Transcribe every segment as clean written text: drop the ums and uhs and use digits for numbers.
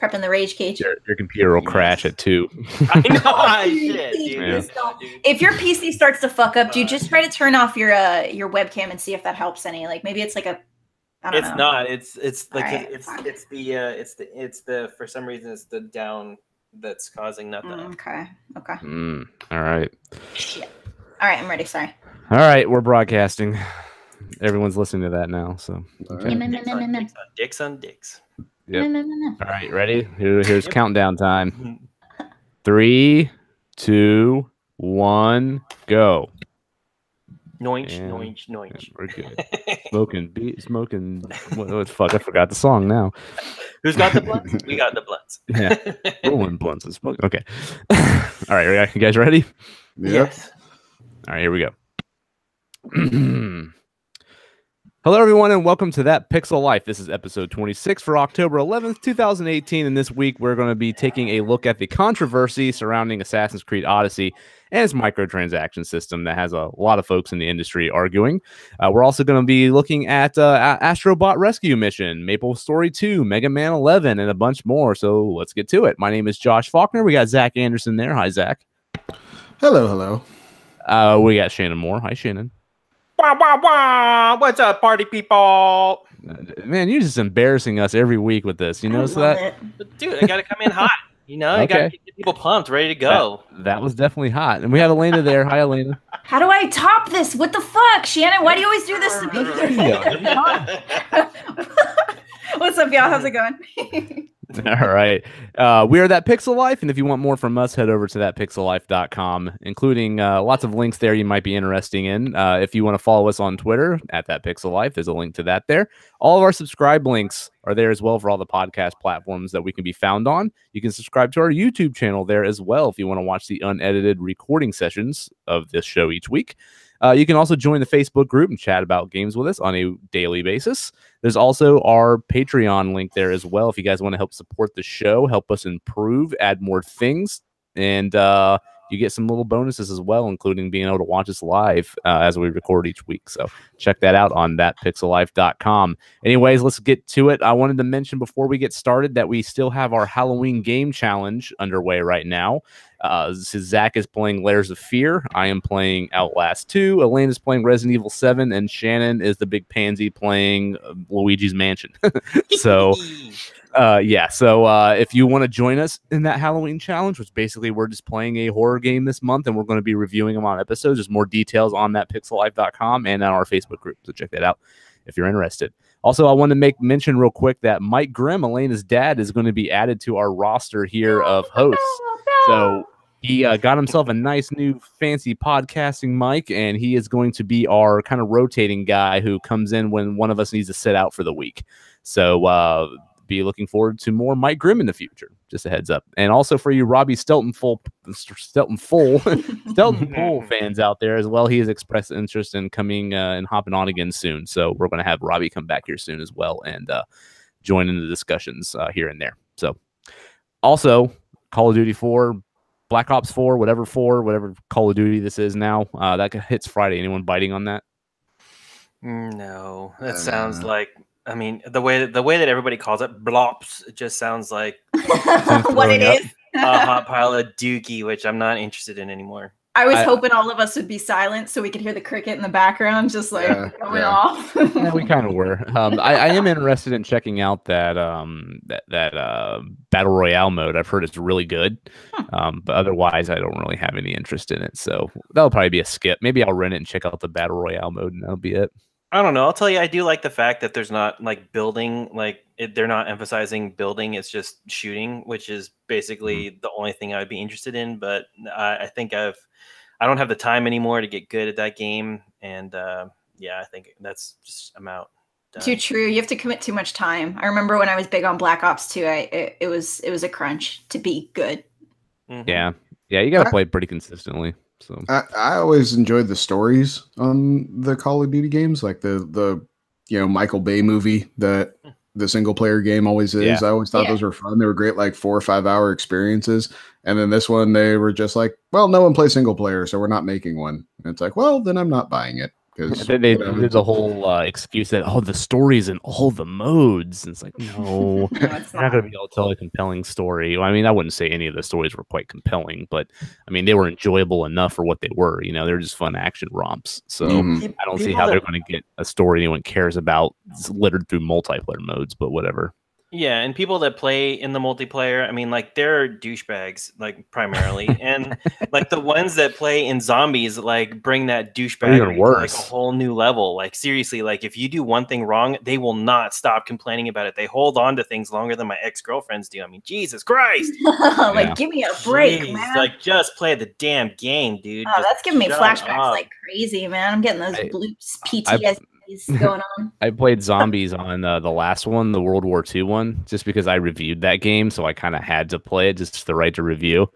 Prepping the rage cage. Your computer will crash at 2. I know. Shit, dude. Yeah. If your PC starts to fuck up, dude, just try to turn off your webcam and see if that helps any. Like maybe it's like a. I don't know. It's not. It's like Right. it's the for some reason it's the down that's causing nothing. Okay. All right. Shit. All right, I'm ready. Sorry. All right, we're broadcasting. Everyone's listening to that now. So. Okay. Dicks on dicks. Yep. All right, ready? Here's countdown time. 3, 2, 1, go. Noinch. We're good. Smoking. What fuck? I forgot the song now. Who's got the blunts? We got the blunts. Yeah. Rolling blunts and smoking. Okay. All right, you guys ready? Yes. All right, here we go. Hello, everyone, and welcome to That Pixel Life. This is episode 26 for October 11th, 2018, and this week we're going to be taking a look at the controversy surrounding Assassin's Creed Odyssey and its microtransaction system that has a lot of folks in the industry arguing. We're also going to be looking at Astro Bot Rescue Mission, Maple Story 2, Mega Man 11, and a bunch more, so let's get to it. My name is Josh Faulkner. We got Zach Anderson there. Hi, Zach. Hello. We got Shannon Moore. Hi, Shannon. What's up, party people? Man, you're just embarrassing us every week with this. You notice that? But dude, I got to come in hot. You know, I got to get people pumped, ready to go. That was definitely hot. And we have Alaina there. Hi, Alaina. How do I top this? What the fuck, Shannon? Why do you always do this to me? What's up, y'all? How's it going? All right. We are That Pixel Life, and if you want more from us, head over to thatpixellife.com, including lots of links there you might be interested in. If you want to follow us on Twitter, at That Pixel Life, there's a link to that there. All of our subscribe links are there as well for all the podcast platforms that we can be found on. You can subscribe to our YouTube channel there as well if you want to watch the unedited recording sessions of this show each week. You can also join the Facebook group and chat about games with us on a daily basis. There's also our Patreon link there as well if you guys want to help support the show, help us improve, add more things, and you get some little bonuses as well, including being able to watch us live as we record each week. So check that out on thatpixellife.com. Anyways, let's get to it. I wanted to mention before we get started that we still have our Halloween game challenge underway right now. Zach is playing Layers of Fear. I am playing Outlast 2. Elaine is playing Resident Evil 7. And Shannon is the big pansy playing Luigi's Mansion. So if you want to join us in that Halloween challenge, which basically we're just playing a horror game this month, and we're going to be reviewing them on episodes. There's more details on thatpixellife.com and on our Facebook group. So check that out if you're interested. Also, I want to make mention real quick that Mike Grimm, Elena's dad, is going to be added to our roster here of hosts. So he got himself a nice new fancy podcasting mic, and he is going to be our kind of rotating guy who comes in when one of us needs to sit out for the week. So be looking forward to more Mike Grimm in the future. Just a heads up. And also for you Robbie Stelton Full fans out there as well, he has expressed interest in coming and hopping on again soon. So we're going to have Robbie come back here soon as well and join in the discussions here and there. So also Call of Duty 4, Black Ops 4, whatever Call of Duty this is now, that hits Friday. Anyone biting on that? No, that sounds like, I mean, the way that everybody calls it, blops, it just sounds like what it is. A hot pile of dookie, which I'm not interested in anymore. I was hoping all of us would be silent so we could hear the cricket in the background, just like going off. Yeah, we kind of were. I am interested in checking out that Battle Royale mode. I've heard it's really good, but otherwise I don't really have any interest in it. So that'll probably be a skip. Maybe I'll rent it and check out the Battle Royale mode, and that'll be it. I don't know. I'll tell you, I do like the fact that there's not like building, they're not emphasizing building. It's just shooting, which is basically the only thing I would be interested in. But I think I don't have the time anymore to get good at that game. And I think that's just, I'm out. Done. Too true. You have to commit too much time. I remember when I was big on Black Ops 2, it was a crunch to be good. Mm-hmm. Yeah. You got to play pretty consistently. So I always enjoyed the stories on the Call of Duty games, like the Michael Bay movie that the single player game always is. Yeah. I always thought those were fun. They were great, like 4 or 5 hour experiences. And then this one, they were just like, well, no one plays single player, so we're not making one. And it's like, well, then I'm not buying it because they did the whole excuse that the story's in all the modes. And it's like, no, it's not going to be able to tell a compelling story. Well, I mean, I wouldn't say any of the stories were quite compelling, but I mean, they were enjoyable enough for what they were. You know, they're just fun action romps. So I don't see how they're going to get a story anyone cares about littered through multiplayer modes, but whatever. Yeah, and people that play in the multiplayer, I mean, like, they're douchebags, like, primarily. And, like, the ones that play in zombies, like, bring that douchebaggery to, like, a whole new level. Like, seriously, like, if you do one thing wrong, they will not stop complaining about it. They hold on to things longer than my ex-girlfriends do. I mean, Jesus Christ. Like, give me a break, man. Like, just play the damn game, dude. Oh, that's giving me flashbacks like crazy, man. I'm getting those bloops, PTSD. Going on. I played zombies on the last one, the World War II one, just because I reviewed that game, so I kind of had to play it just the right to review.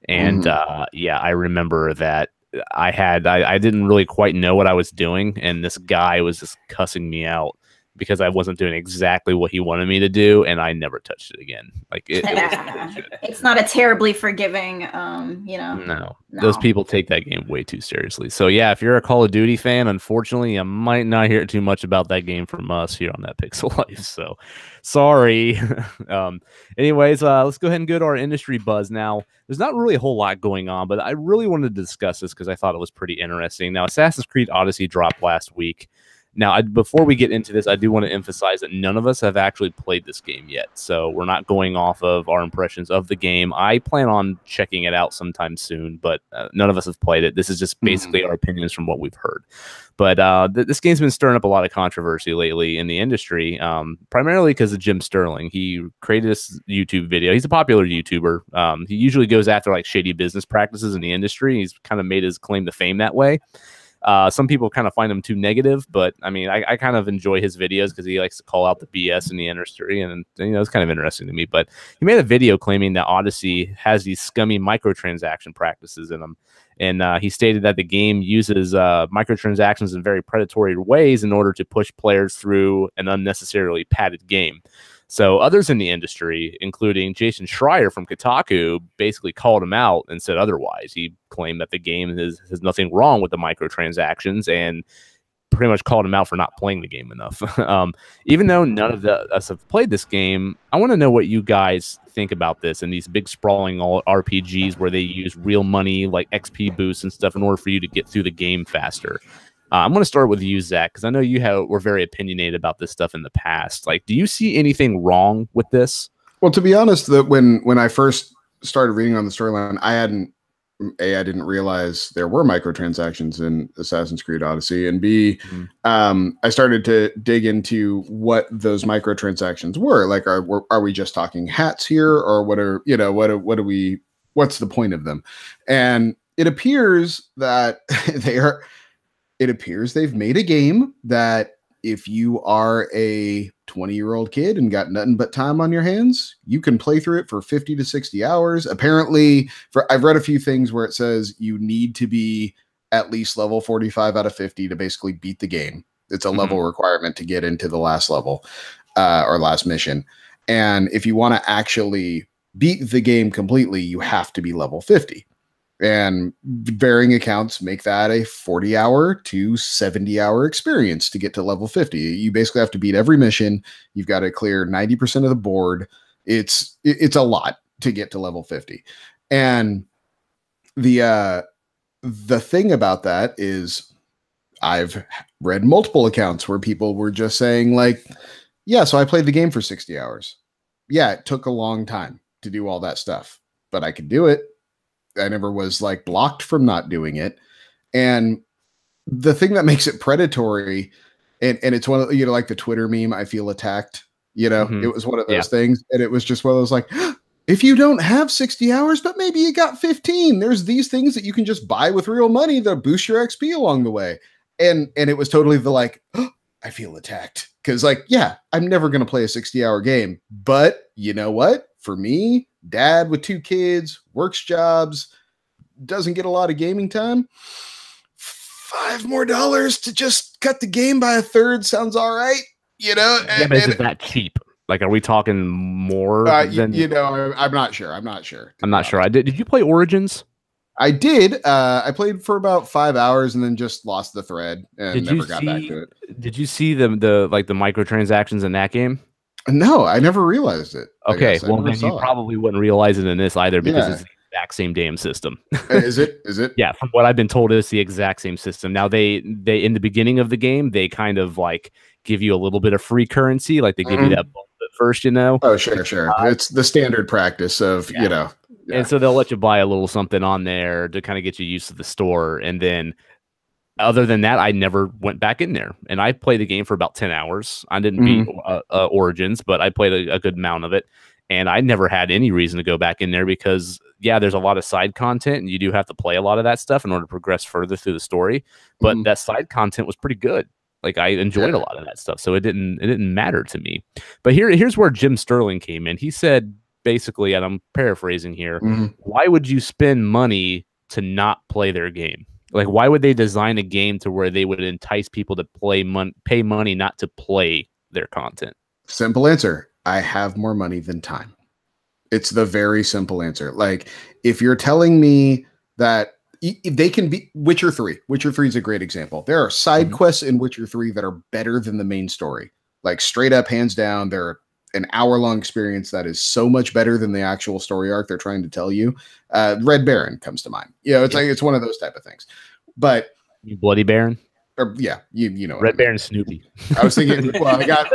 And yeah, I remember that I didn't really quite know what I was doing, and this guy was just cussing me out because I wasn't doing exactly what he wanted me to do, and I never touched it again. Like it was it's not a terribly forgiving, you know. No, those people take that game way too seriously. So yeah, if you're a Call of Duty fan, unfortunately, you might not hear too much about that game from us here on That Pixel Life. So sorry. Anyways, let's go ahead and go to our industry buzz now. There's not really a whole lot going on, but I really wanted to discuss this because I thought it was pretty interesting. Now, Assassin's Creed Odyssey dropped last week. Now, before we get into this, I do want to emphasize that none of us have actually played this game yet. So we're not going off of our impressions of the game. I plan on checking it out sometime soon, but none of us have played it. This is just basically our opinions from what we've heard. But this game's been stirring up a lot of controversy lately in the industry, primarily because of Jim Sterling. He created this YouTube video. He's a popular YouTuber. He usually goes after like shady business practices in the industry. He's kind of made his claim to fame that way. Some people kind of find him too negative, but I mean, I kind of enjoy his videos because he likes to call out the BS in the industry, and you know, it's kind of interesting to me. But he made a video claiming that Odyssey has these scummy microtransaction practices in them, and he stated that the game uses microtransactions in very predatory ways in order to push players through an unnecessarily padded game. So others in the industry, including Jason Schreier from Kotaku, basically called him out and said otherwise. He claimed that the game has nothing wrong with the microtransactions and pretty much called him out for not playing the game enough. Even though none of us have played this game, I want to know what you guys think about this and these big sprawling RPGs where they use real money like XP boosts and stuff in order for you to get through the game faster. I'm going to start with you, Zach, because I know you were very opinionated about this stuff in the past. Like, do you see anything wrong with this? Well, to be honest, that when I first started reading on the storyline, I didn't realize there were microtransactions in Assassin's Creed Odyssey, and B, I started to dig into what those microtransactions were. Like, are we just talking hats here, or what's the point of them? And it appears that they've made a game that if you are a 20-year-old kid and got nothing but time on your hands, you can play through it for 50 to 60 hours. Apparently, I've read a few things where it says you need to be at least level 45 out of 50 to basically beat the game. It's a level requirement to get into the last level or last mission. And if you want to actually beat the game completely, you have to be level 50. And varying accounts make that a 40-hour to 70-hour experience to get to level 50. You basically have to beat every mission. You've got to clear 90% of the board. It's a lot to get to level 50. And the thing about that is I've read multiple accounts where people were just saying like, yeah, so I played the game for 60 hours. Yeah, it took a long time to do all that stuff, but I could do it. I never was like blocked from not doing it. And the thing that makes it predatory, and it's one of, like the Twitter meme, I feel attacked, it was one of those things. And it was just one of those like, if you don't have 60 hours, but maybe you got 15, there's these things that you can just buy with real money that boost your XP along the way. And it was totally the like, I feel attacked. Cause like, yeah, I'm never going to play a 60-hour game, but you know what? For me, dad with 2 kids, works jobs, doesn't get a lot of gaming time. $5 more to just cut the game by a third sounds all right, Yeah, but is it that cheap? Like, are we talking more? I'm not sure. I'm not sure. Did you play Origins? I did. I played for about 5 hours and then just lost the thread and never got back to it. Did you see the like the microtransactions in that game? No, I never realized it. Okay, well then you probably wouldn't realize it in this either because it's the exact same damn system. Is it? Is it? Yeah, from what I've been told, it's the exact same system. Now they in the beginning of the game they kind of like give you a little bit of free currency, like they give you that bump at first, Oh, sure. It's the standard practice of Yeah. And so they'll let you buy a little something on there to kind of get you used to the store, and then. Other than that, I never went back in there, and I played the game for about 10 hours. I didn't beat Origins, but I played a good amount of it, and I never had any reason to go back in there because, yeah, there's a lot of side content, and you do have to play a lot of that stuff in order to progress further through the story. But that side content was pretty good. Like I enjoyed a lot of that stuff, so it didn't matter to me. But here's where Jim Sterling came in. He said basically, and I'm paraphrasing here, why would you spend money to not play their game? Like, why would they design a game to where they would entice people to pay money not to play their content? Simple answer. I have more money than time. It's the very simple answer. Like, if you're telling me that they can be Witcher 3. Witcher 3 is a great example. There are side quests in Witcher 3 that are better than the main story. Like, straight up, hands down, they're an hour-long experience that is so much better than the actual story arc they're trying to tell you. Red Baron comes to mind. It's like it's one of those type of things. But you Bloody Baron, you know Red Baron Snoopy. I was thinking. Well, I got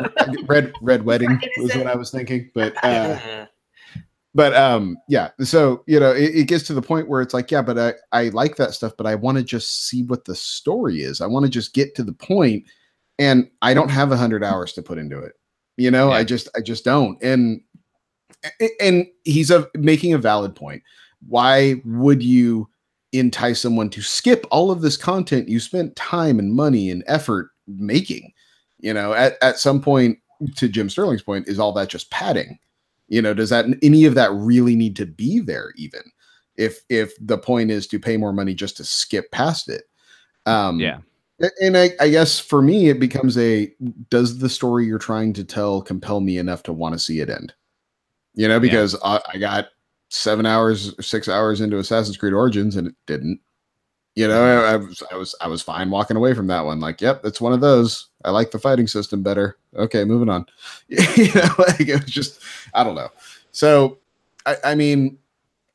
Red Wedding was what I was thinking, but yeah. So it gets to the point where it's like, yeah, but I like that stuff, but I want to just see what the story is. I want to just get to the point, and I don't have 100 hours to put into it. I just don't. And he's making a valid point. Why would you entice someone to skip all of this content you spent time and money and effort making? At some point, to Jim Sterling's point, is all that just padding? Does any of that really need to be there? Even if the point is to pay more money just to skip past it. And I guess for me, it becomes does the story you're trying to tell compel me enough to want to see it end? Because I got 6 hours into Assassin's Creed Origins and it didn't. I was fine walking away from that one. Like, yep, it's one of those. I like the fighting system better. Okay, moving on. Like it was just, I don't know. So, I mean,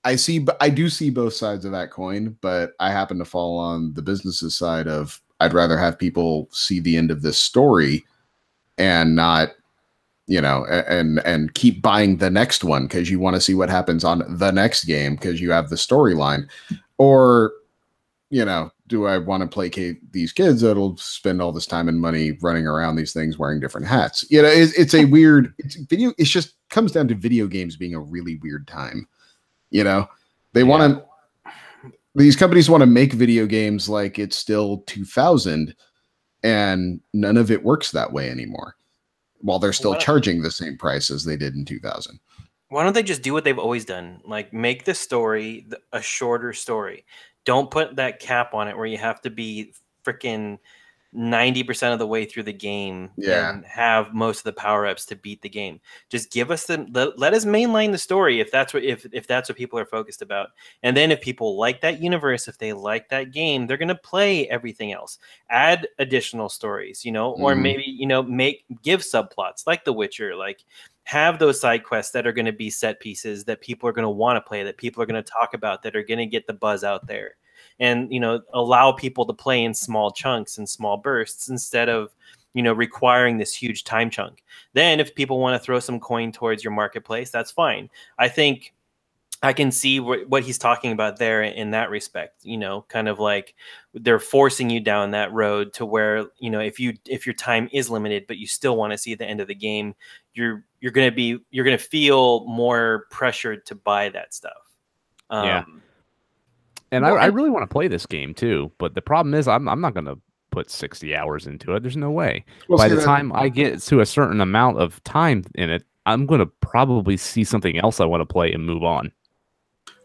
I do see both sides of that coin, but I happen to fall on the business's side of I'd rather have people see the end of this story and not, and keep buying the next one because you want to see what happens on the next game because you have the storyline. Or, do I want to placate these kids that'll spend all this time and money running around these things wearing different hats? It's a weird it just comes down to video games being a really weird time. They want to. These companies want to make video games like it's still 2000, and none of it works that way anymore. While they're still charging the same price as they did in 2000. Why don't they just do what they've always done? Like make the story a shorter story. Don't put that cap on it where you have to be freaking 90% of the way through the game and have most of the power-ups to beat the game. Just give us let us mainline the story if that's what people are focused about. And then if people like that universe, if they like that game, they're going to play everything else. Add additional stories, or maybe, give subplots like The Witcher, like have those side quests that are going to be set pieces that people are going to want to play, that people are going to talk about, that are going to get the buzz out there. And, allow people to play in small chunks and small bursts instead of, requiring this huge time chunk. Then if people want to throw some coin towards your marketplace, that's fine. I think I can see what he's talking about there in that respect, kind of like they're forcing you down that road to where, if your time is limited, but you still want to see the end of the game, you're going to feel more pressured to buy that stuff. And I really want to play this game too, but the problem is I'm not going to put 60 hours into it. There's no way. By the time I get to a certain amount of time in it, I'm going to probably see something else I want to play and move on.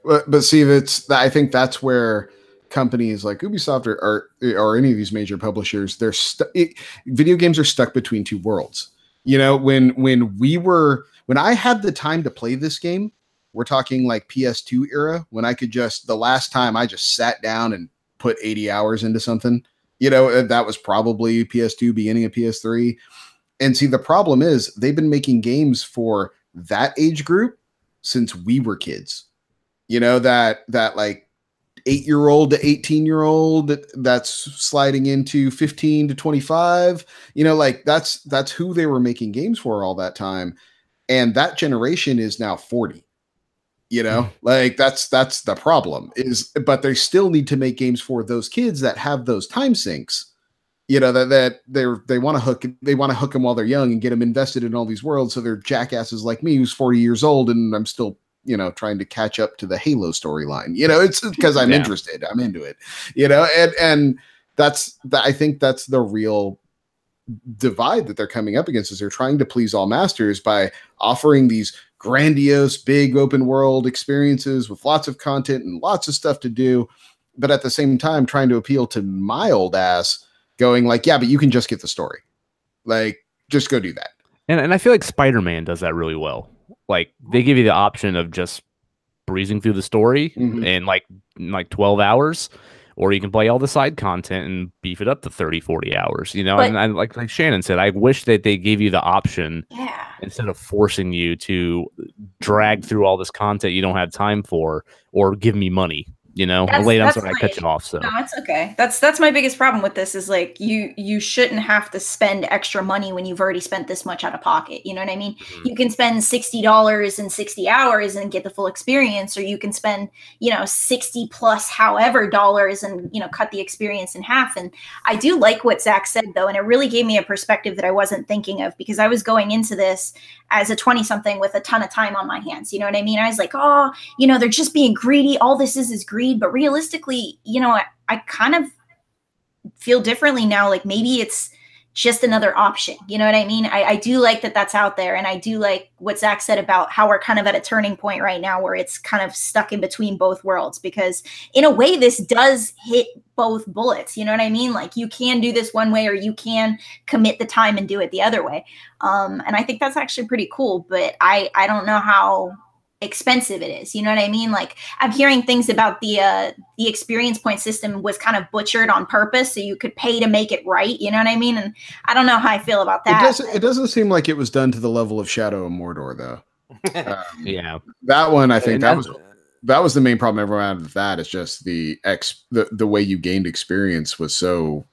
But see, I think that's where companies like Ubisoft or any of these major publishers, video games are stuck between two worlds. When I had the time to play this game, We're talking like PS2 era, when I could the last time I just sat down and put 80 hours into something, that was probably PS2, beginning of PS3. And see, the problem is they've been making games for that age group since we were kids. That like 8-year-old to 18-year-old that's sliding into 15 to 25, like that's who they were making games for all that time. And that generation is now 40, like that's the problem but they still need to make games for those kids that have those time sinks, that they want to hook them while they're young and get them invested in all these worlds. So they're jackasses like me, who's 40 years old, and I'm still, trying to catch up to the Halo storyline. It's because I'm interested. I'm into it, and I think that's the real divide that they're coming up against, is they're trying to please all masters by offering these grandiose, big open world experiences with lots of content and lots of stuff to do. But at the same time, trying to appeal to my old ass, going like, yeah, but you can just get the story. Like, just go do that. And I feel like Spider-Man does that really well. Like, they give you the option of just breezing through the story in like 12 hours, or you can play all the side content and beef it up to 30, 40 hours, But, and like Shannon said, I wish that they gave you the option instead of forcing you to drag through all this content you don't have time for, or give me money. Alaina, I'm sorry I cut you off. So no, it's okay. That's my biggest problem with this, is like you shouldn't have to spend extra money when you've already spent this much out of pocket. You know what I mean? You can spend $60 and 60 hours and get the full experience, or you can spend 60 plus however dollars and cut the experience in half. And I do like what Zach said though, and it really gave me a perspective that I wasn't thinking of, because I was going into this as a 20-something with a ton of time on my hands. You know what I mean? I was like, oh, they're just being greedy. All this is greed. But realistically, I kind of feel differently now. Like, maybe it's just another option. You know what I mean? I do like that that's out there. And I do like what Zach said about how we're kind of at a turning point right now where it's kind of stuck in between both worlds, because in a way this does hit both bullets. You know what I mean? Like, you can do this one way, or you can commit the time and do it the other way. And I think that's actually pretty cool, but I don't know how expensive it is. You know what I mean? Like, I'm hearing things about the experience point system was kind of butchered on purpose, so you could pay to make it right. You know what I mean? And I don't know how I feel about that. It doesn't seem like it was done to the level of Shadow of Mordor, though. Yeah, that one, I think that was the main problem everyone had with that. Is just the way you gained experience was so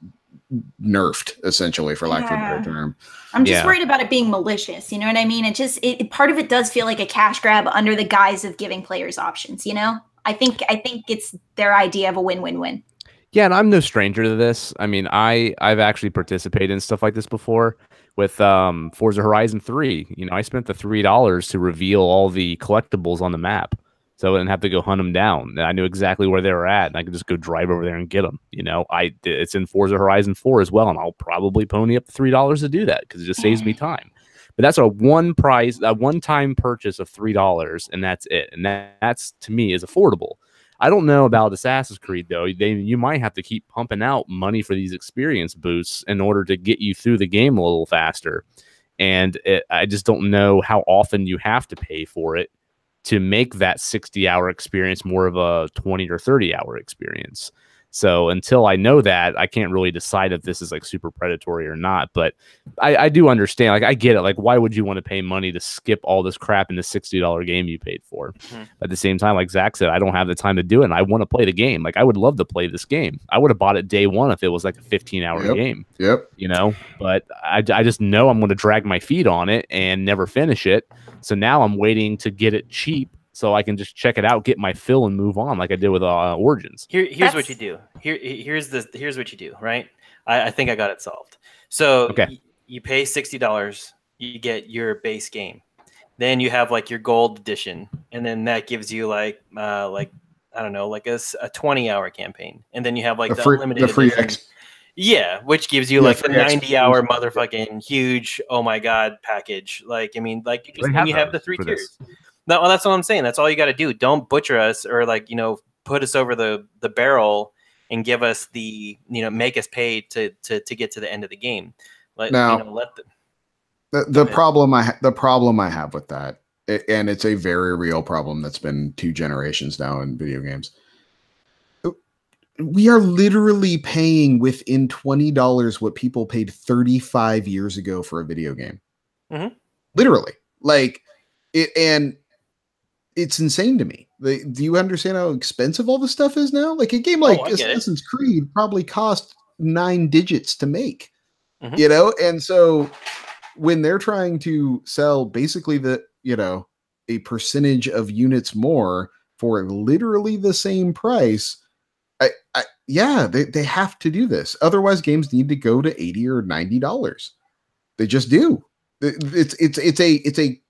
nerfed, essentially, for lack of a better term. I'm just worried about it being malicious. You know what I mean? It part of it does feel like a cash grab under the guise of giving players options. I think it's their idea of a win-win-win. Yeah, and I'm no stranger to this. I mean, I've actually participated in stuff like this before with Forza Horizon 3. I spent the $3 to reveal all the collectibles on the map, so I didn't have to go hunt them down. I knew exactly where they were at, and I could just go drive over there and get them. It's in Forza Horizon 4 as well, and I'll probably pony up the $3 to do that because it just saves me time. But that's a one-time purchase of $3, and that's it. And that's, to me, is affordable. I don't know about Assassin's Creed, though. You might have to keep pumping out money for these experience boosts in order to get you through the game a little faster. And I just don't know how often you have to pay for it to make that 60-hour experience more of a 20 or 30-hour experience. So until I know that, I can't really decide if this is like super predatory or not. But I do understand. Like, I get it. Like, why would you want to pay money to skip all this crap in the $60 game you paid for? But at the same time, like Zach said, I don't have the time to do it, and I want to play the game. Like, I would love to play this game. I would have bought it day one if it was like a 15-hour game. Yep. But I just know I'm going to drag my feet on it and never finish it. So now I'm waiting to get it cheap, so I can just check it out, get my fill, and move on, like I did with Origins. Here's what you do. Here's what you do. Right? I think I got it solved. So you pay $60, you get your base game. Then you have like your gold edition, and then that gives you like I don't know, like a 20-hour campaign, and then you have like the unlimited edition. Yeah, which gives you like the 90-hour motherfucking huge, oh my god, package. Like, I mean, like you have the 3 tiers. No, well, that's what I'm saying. That's all you got to do. Don't butcher us, or like, put us over the barrel and give us the, make us pay to get to the end of the game. Like, now, the problem I have with that And it's a very real problem that's been 2 generations now in video games. We are literally paying within $20 what people paid 35 years ago for a video game. Mm-hmm. Literally. Like, and it's insane to me. Do you understand how expensive all this stuff is now? Like, a game like Assassin's Creed probably cost 9 digits to make, you know? And so when they're trying to sell basically a percentage of units more for literally the same price, they have to do this. Otherwise, games need to go to $80 or $90. They just do. It's a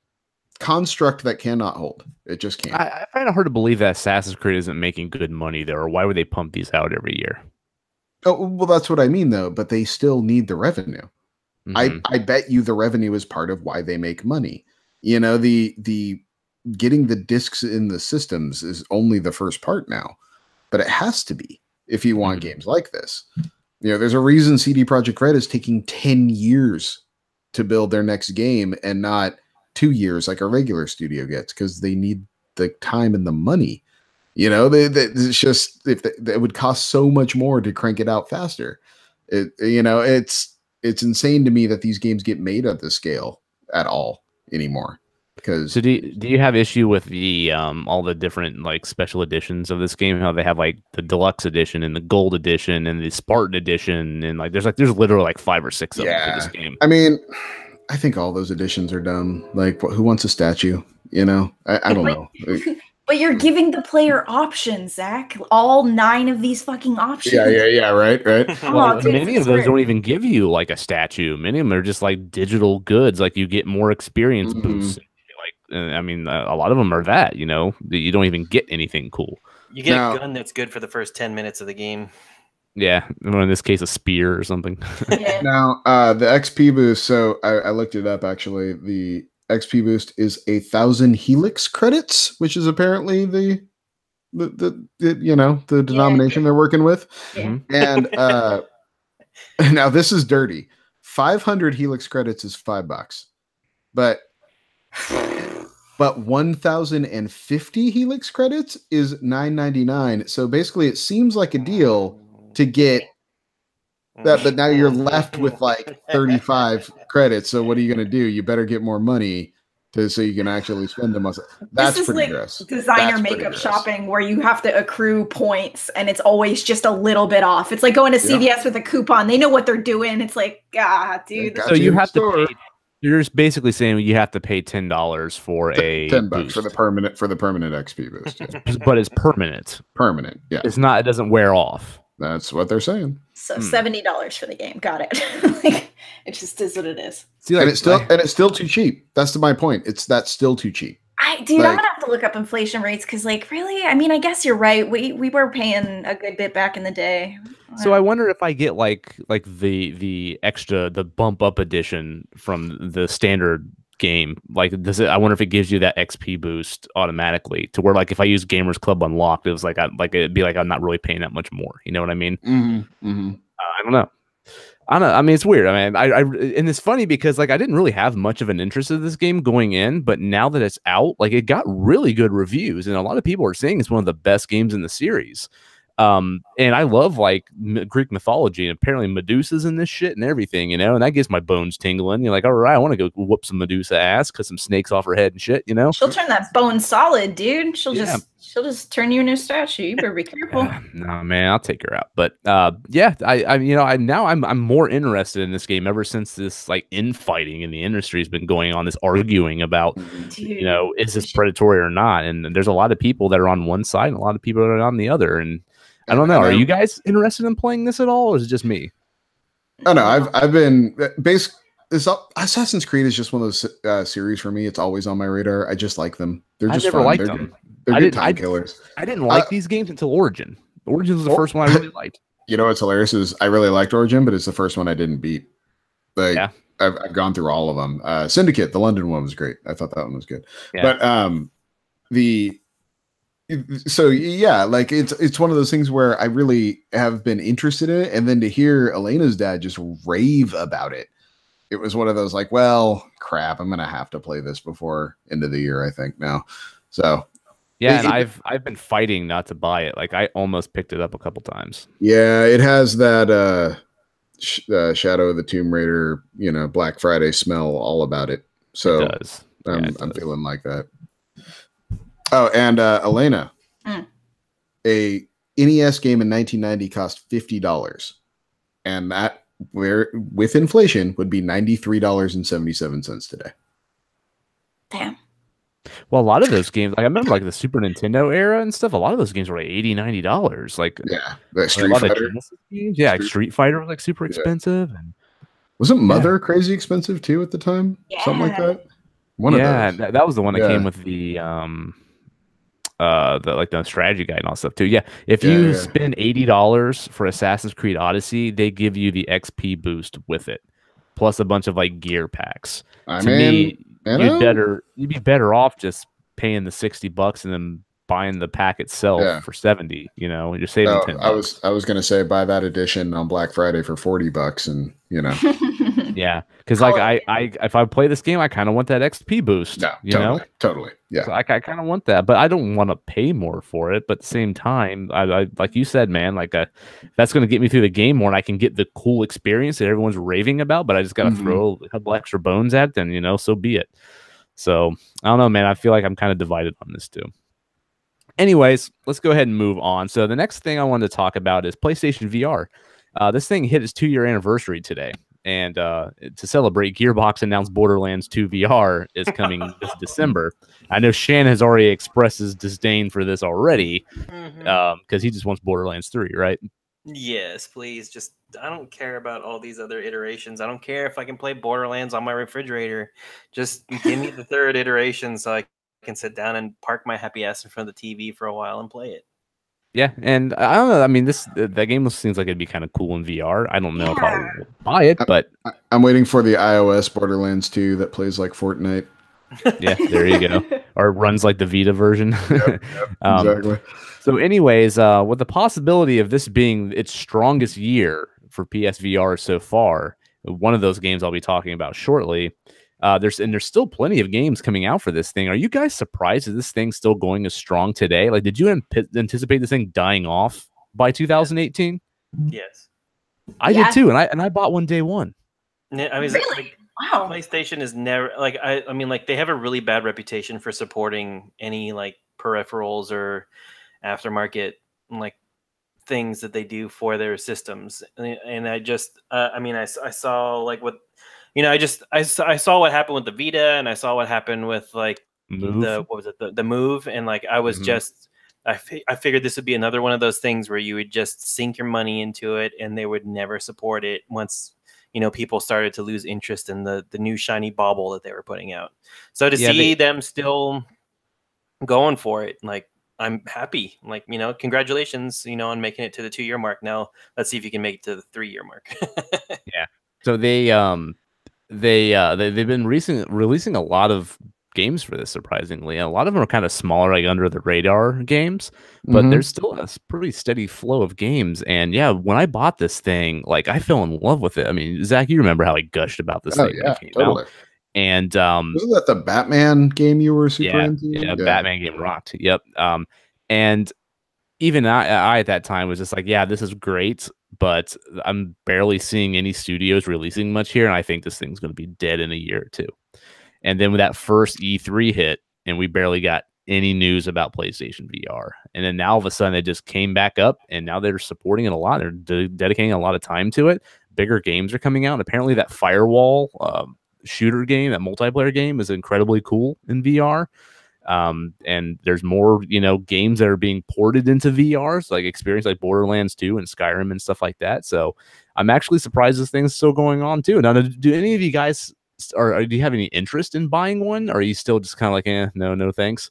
construct that cannot hold. It just can't. I find it hard to believe that Assassin's Creed isn't making good money there, or why would they pump these out every year? Oh, well, that's what I mean, though. But they still need the revenue. I bet you the revenue is part of why they make money. You know, the getting the discs in the systems is only the first part now, but it has to be if you want games like this. You know, there's a reason CD Projekt Red is taking 10 years to build their next game and not 2 years like a regular studio gets, because they need the time and the money. You know, it's just it would cost so much more to crank it out faster. It's insane to me that these games get made at this scale at all anymore. So do you have issue with the all the different like special editions of this game? How they have like the deluxe edition and the gold edition and the Spartan edition, and like there's literally like 5 or 6 of them for this game. I mean, I think all those editions are dumb. Like, who wants a statue? You know, I don't know. But you're giving the player options, Zach. All 9 of these fucking options. Yeah. Right. Well, many of those don't even give you like a statue. Many of them are just like digital goods. Like you get more experience boosts. I mean, a lot of them are that, you know, you don't even get anything cool. You get a gun that's good for the first 10 minutes of the game. Yeah, in this case, a spear or something. Yeah. Now, the XP boost. So I looked it up. Actually, the XP boost is 1,000 Helix credits, which is apparently the denomination they're working with. Yeah. And now this is dirty. 500 Helix credits is $5, but 1,050 Helix credits is $9.99. So basically, it seems like a deal to get that, but now you're left with like 35 credits. So what are you going to do? You better get more money so you can actually spend them. That's pretty like gross. Designer makeup shopping where you have to accrue points and it's always just a little bit off. It's like going to CVS with a coupon. They know what they're doing. It's like, dude. So you have to pay. You're just basically saying you have to pay $10 for a $10 boost. for the permanent XP boost. Yeah. But it's permanent. Permanent, yeah. It's not. It doesn't wear off. That's what they're saying. So $70 for the game. Got it. Like, it just is what it is. See, like, and it's still too cheap. That's my point. That's still too cheap. I'm gonna have to look up inflation rates because, like, really, I mean, I guess you're right. We were paying a good bit back in the day. So I wonder if I get like the extra, the bump up edition from the standard game. Like, I wonder if it gives you that XP boost automatically to where, like, if I use Gamers Club Unlocked, it was like it'd be like I'm not really paying that much more. You know what I mean? I don't know. I mean, it's weird. I mean, and it's funny because like I didn't really have much of an interest in this game going in, but now that it's out, like it got really good reviews, and a lot of people are saying it's one of the best games in the series. And I love like Greek mythology, and apparently Medusa's in this shit and everything, you know, and that gets my bones tingling. You're like, all right, I want to go whoop some Medusa ass, cut some snakes off her head and shit, you know. She'll turn that bone solid, dude. She'll just turn you into a statue. You better be careful. No, man, I'll take her out. But I'm more interested in this game ever since this like infighting in the industry has been going on. This arguing about, you know, is this predatory or not? And there's a lot of people that are on one side and a lot of people that are on the other. And I don't know. Are you guys interested in playing this at all, or is it just me? Oh no, I've been Assassin's Creed is just one of those series for me. It's always on my radar. I just like them. They're just fun. Liked them. They're good time killers. I didn't like these games until Origin. Origin was the first one I really liked. You know what's hilarious is I really liked Origin, but it's the first one I didn't beat. Like, yeah. I've gone through all of them. Syndicate, the London one was great. I thought that one was good. Yeah. But like it's one of those things where I really have been interested in it, and then to hear Alaina's dad just rave about it, it was one of those like, well, crap, I'm gonna have to play this before end of the year, I think now. So yeah, and I've been fighting not to buy it. Like I almost picked it up a couple times. Yeah, it has that Shadow of the Tomb Raider, Black Friday smell all about it. So it does. I'm feeling like that. Oh, and Alaina, a NES game in 1990 cost $50, and that with inflation would be $93.77 today. Damn. Well, a lot of those games, like I remember, like the Super Nintendo era and stuff. A lot of those games were like $80-$90. Like the Street Fighter games. Yeah, Street Fighter was like super expensive. And wasn't Mother crazy expensive too at the time? Yeah. Something like that. One of those. That was the one that came with the strategy guide and all stuff too. Yeah, if you spend $80 for Assassin's Creed Odyssey, they give you the XP boost with it, plus a bunch of like gear packs. You'd be better off just paying the $60 and then buying the pack itself for $70. You're saving $10. I was gonna say buy that edition on Black Friday for $40, and yeah, because like I if I play this game, I kind of want that XP boost. No, totally. Yeah, so I kind of want that, but I don't want to pay more for it. But at the same time, I like you said, man, like that's going to get me through the game more, and I can get the cool experience that everyone's raving about. But I just got to throw a couple extra bones at it, and so be it. So I don't know, man. I feel like I'm kind of divided on this too. Anyways, let's go ahead and move on. So the next thing I wanted to talk about is PlayStation VR. This thing hit its 2-year anniversary today. And to celebrate, Gearbox announced Borderlands 2 VR is coming this December. I know Shan has already expressed his disdain for this already because he just wants Borderlands 3, right? Yes, please. Just, I don't care about all these other iterations. I don't care if I can play Borderlands on my refrigerator. Just give me the third iteration so I can sit down and park my happy ass in front of the TV for a while and play it. Yeah, and I don't know. I mean, that game seems like it'd be kind of cool in VR. I don't know if I'll buy it, but I'm waiting for the iOS Borderlands 2 that plays like Fortnite. Yeah, there you go. Or runs like the Vita version. Yep, exactly. So, anyways, with the possibility of this being its strongest year for PSVR so far, one of those games I'll be talking about shortly. There's still plenty of games coming out for this thing. Are you guys surprised that this thing's still going as strong today? Like, did you anticipate this thing dying off by 2018? Yes, I did too, and I bought one day one. I mean, really? Wow. PlayStation is never like I mean, like they have a really bad reputation for supporting any like peripherals or aftermarket like things that they do for their systems, and I just I mean, I saw like what. I saw what happened with the Vita, and I saw what happened with like the Move, and like I was just I figured this would be another one of those things where you would just sink your money into it, and they would never support it once people started to lose interest in the new shiny bauble that they were putting out. So to see them still going for it, like I'm happy. Like congratulations, on making it to the 2-year mark. Now let's see if you can make it to the 3-year mark. Yeah. So they've been releasing a lot of games for this, surprisingly. And a lot of them are kind of smaller, like under the radar games, but there's still a pretty steady flow of games. And yeah, when I bought this thing, like I fell in love with it. I mean, Zach, you remember how I gushed about this thing? Yeah, totally. Out. And wasn't that the Batman game you were super into? Yeah, Batman game rocked. Yep. And even I at that time was just like, yeah, this is great, but I'm barely seeing any studios releasing much here, and I think this thing's going to be dead in a year or two. And then with that first E3 hit, and we barely got any news about PlayStation VR. And then now all of a sudden it just came back up, and now they're supporting it a lot. They're dedicating a lot of time to it. Bigger games are coming out. And apparently that Firewall shooter game, that multiplayer game, is incredibly cool in VR. And there's more, games that are being ported into VRs, like experience like Borderlands 2 and Skyrim and stuff like that. So I'm actually surprised this thing's still going on too. Now, do any of you guys, or do you have any interest in buying one? Or are you still just kind of like, no, thanks?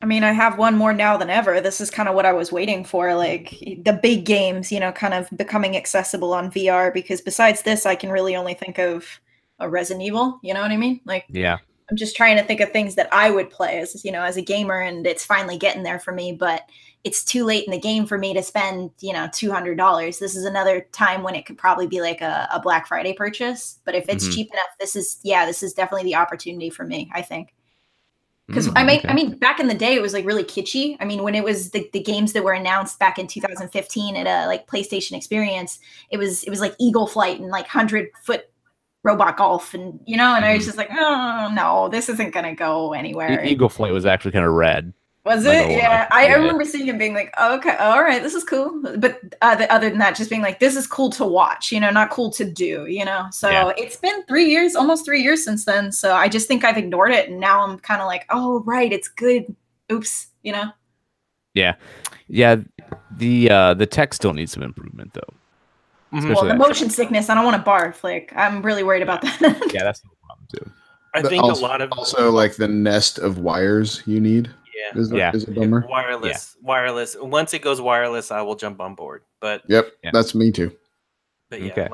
I mean, I have one more now than ever. This is kind of what I was waiting for, like the big games, kind of becoming accessible on VR, because besides this, I can really only think of a Resident Evil. You know what I mean? Like, yeah. I'm just trying to think of things that I would play as a gamer, and it's finally getting there for me. But it's too late in the game for me to spend, $200. This is another time when it could probably be like a Black Friday purchase. But if it's cheap enough, this is definitely the opportunity for me, I think. Because I mean, back in the day, it was like really kitschy. I mean, when it was the games that were announced back in 2015 at a like PlayStation Experience, it was like Eagle Flight and like 100-foot robot golf, and and I was just like, oh no, this isn't gonna go anywhere. Eagle Flight was actually kind of rad. Was it? Yeah, I remember seeing him being like, oh, okay, all right, this is cool. But other than that, just being like, this is cool to watch, not cool to do, So it's been 3 years, almost 3 years since then. So I just think I've ignored it, and now I'm kind of like, oh right, it's good. Oops, Yeah, yeah. The tech still needs some improvement though. Well, the motion sickness, I don't want to barf. Like, I'm really worried about that. Yeah, that's no problem too. I think also, a lot of also like the nest of wires you need. Is a bummer. Wireless. Once it goes wireless, I will jump on board. But that's me too. But yeah,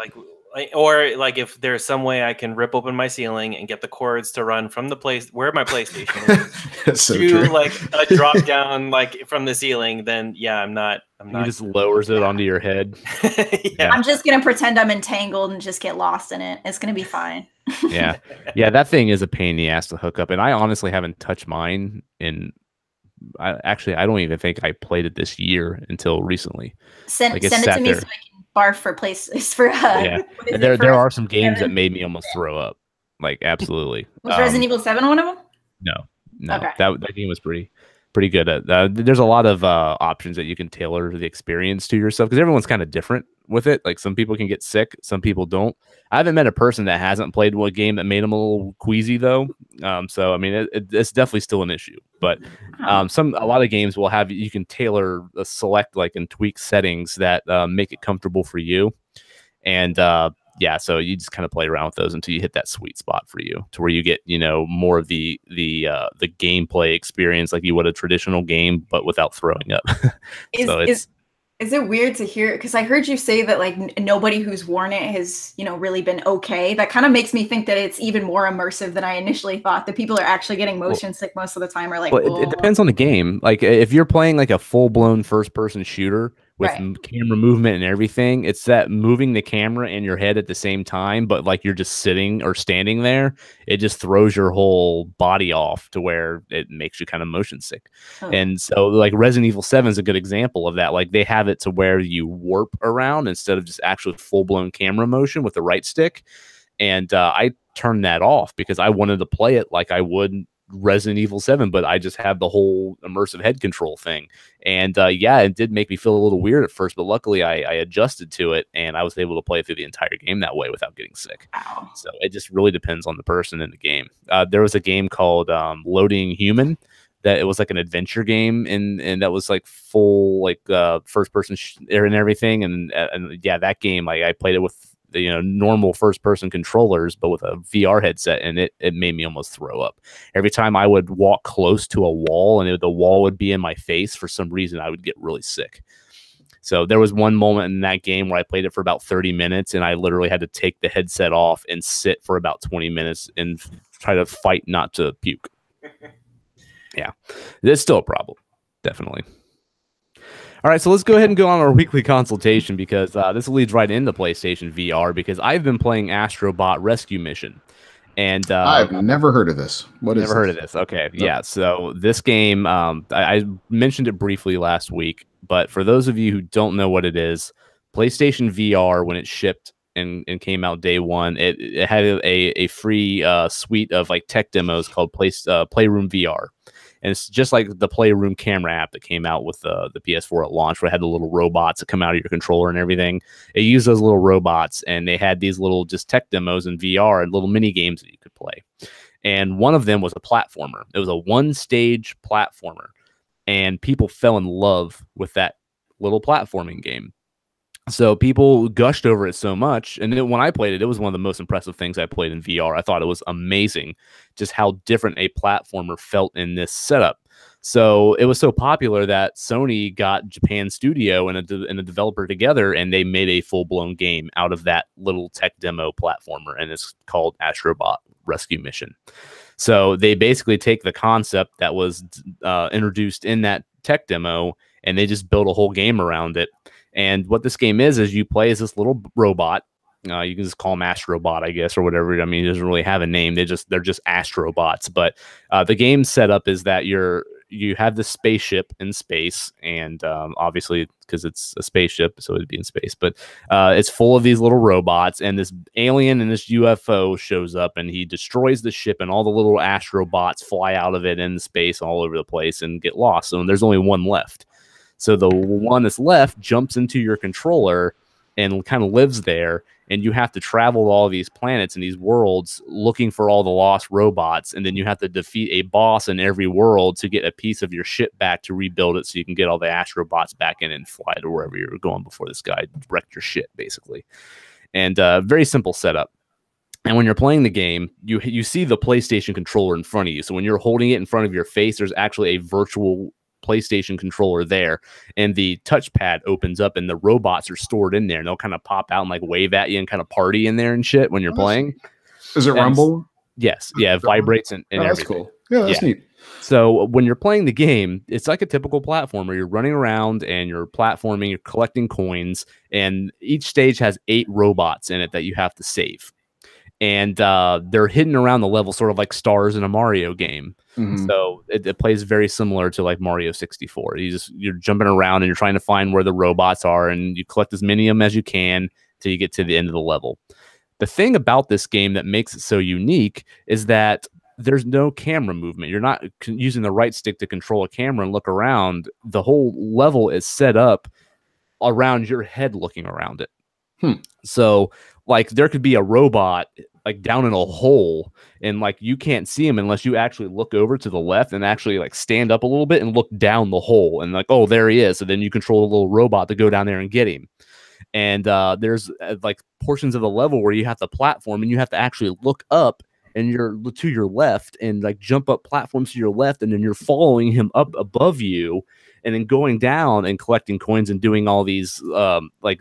or like if there's some way I can rip open my ceiling and get the cords to run from the place where my PlayStation is to like a drop down like from the ceiling, then I'm not. He just lowers it onto your head. I'm just gonna pretend I'm entangled and just get lost in it. It's gonna be fine. Yeah, that thing is a pain in the ass to hook up, and I honestly haven't touched mine in. I don't even think I played it this year until recently. Send it to me so I can barf for places for. And there are some games that made me almost throw up. Like absolutely. Was Resident Evil 7 one of them? No. Okay. That game was pretty good. There's a lot of options that you can tailor the experience to yourself because everyone's kind of different with it. Like some people can get sick, some people don't. I haven't met a person that hasn't played one game that made them a little queasy though. So I mean, it's definitely still an issue. But a lot of games will have you can tailor select like and tweak settings that make it comfortable for you. And so you just kind of play around with those until you hit that sweet spot for you, to where you get more of the gameplay experience like you would a traditional game, but without throwing up. Is it weird to hear? Because I heard you say that like nobody who's worn it has really been okay. That kind of makes me think that it's even more immersive than I initially thought. That people are actually getting motion sick most of the time. Or like, it depends on the game. Like if you're playing like a full blown first person shooter with camera movement and everything, it's that moving the camera and your head at the same time, but like you're just sitting or standing there, it just throws your whole body off to where it makes you kind of motion sick. And so like Resident Evil 7 is a good example of that. Like they have it to where you warp around instead of just actually full blown camera motion with the right stick. And I turned that off because I wanted to play it like I would Resident Evil 7, but I just have the whole immersive head control thing. And it did make me feel a little weird at first, but luckily I adjusted to it and I was able to play through the entire game that way without getting sick. Wow. So it just really depends on the person in the game. There was a game called Loading Human that it was like an adventure game, and that was like full like first person and everything. And that game, like I played it with normal first person controllers, but with a VR headset, and it made me almost throw up. Every time I would walk close to a wall and the wall would be in my face, for some reason I would get really sick. So there was one moment in that game where I played it for about 30 minutes and I literally had to take the headset off and sit for about 20 minutes and try to fight not to puke. Yeah, it's still a problem, definitely. All right, so let's go ahead and go on our weekly consultation, because this leads right into PlayStation VR, because I've been playing Astro Bot Rescue Mission. And I've never heard of this. Never heard of this. Okay. Nope. Yeah. So this game, I mentioned it briefly last week, but for those of you who don't know what it is, PlayStation VR, when it shipped and came out day one, it had a free suite of like tech demos called Playroom VR. And it's just like the Playroom camera app that came out with the PS4 at launch, where it had the little robots that come out of your controller and everything. It used those little robots, and they had these little just tech demos in VR and little mini games that you could play. And one of them was a platformer. It was a one-stage platformer, and people fell in love with that little platforming game. So people gushed over it so much. And then when I played it, it was one of the most impressive things I played in VR. I thought it was amazing just how different a platformer felt in this setup. So it was so popular that Sony got Japan Studio and a developer together, and they made a full-blown game out of that little tech demo platformer, and it's called Astro Bot Rescue Mission. So they basically take the concept that was introduced in that tech demo, and they just built a whole game around it. And what this game is you play as this little robot. You can just call him Astro Bot, I guess, or whatever. I mean, it doesn't really have a name. They're just Astro Bots. But the game setup is that you have this spaceship in space, and obviously because it's a spaceship, so it'd be in space. But it's full of these little robots, and this alien and this UFO shows up, and he destroys the ship, and all the little Astro Bots fly out of it in space all over the place and get lost. So there's only one left. So the one that's left jumps into your controller and kind of lives there, and you have to travel to all these planets and these worlds looking for all the lost robots, and then you have to defeat a boss in every world to get a piece of your ship back to rebuild it so you can get all the Astrobots back in and fly to wherever you're going before this guy wrecked your shit, basically. And very simple setup. And when you're playing the game, you see the PlayStation controller in front of you. So when you're holding it in front of your face, there's actually a virtual PlayStation controller there, and the touchpad opens up and the robots are stored in there, and they'll kind of pop out and like wave at you and kind of party in there and shit when you're playing. Is it rumble? Yes. Yeah, it vibrates and everything. That's cool. Yeah, that's neat. So when you're playing the game, it's like a typical platformer. You're running around and you're platforming, you're collecting coins, and each stage has 8 robots in it that you have to save. And they're hidden around the level, sort of like stars in a Mario game. Mm-hmm. So it plays very similar to like Mario 64. You're jumping around and you're trying to find where the robots are, and you collect as many of them as you can till you get to the end of the level. The thing about this game that makes it so unique is that there's no camera movement. You're not using the right stick to control a camera and look around. The whole level is set up around your head looking around it. So like there could be a robot like down in a hole, and like you can't see him unless you actually look over to the left and actually like stand up a little bit and look down the hole, and like, oh, there he is. So then you control a little robot to go down there and get him. And there's like portions of the level where you have to platform and you have to actually look up and you're to your left and like jump up platforms to your left, and then you're following him up above you and then going down and collecting coins and doing all these like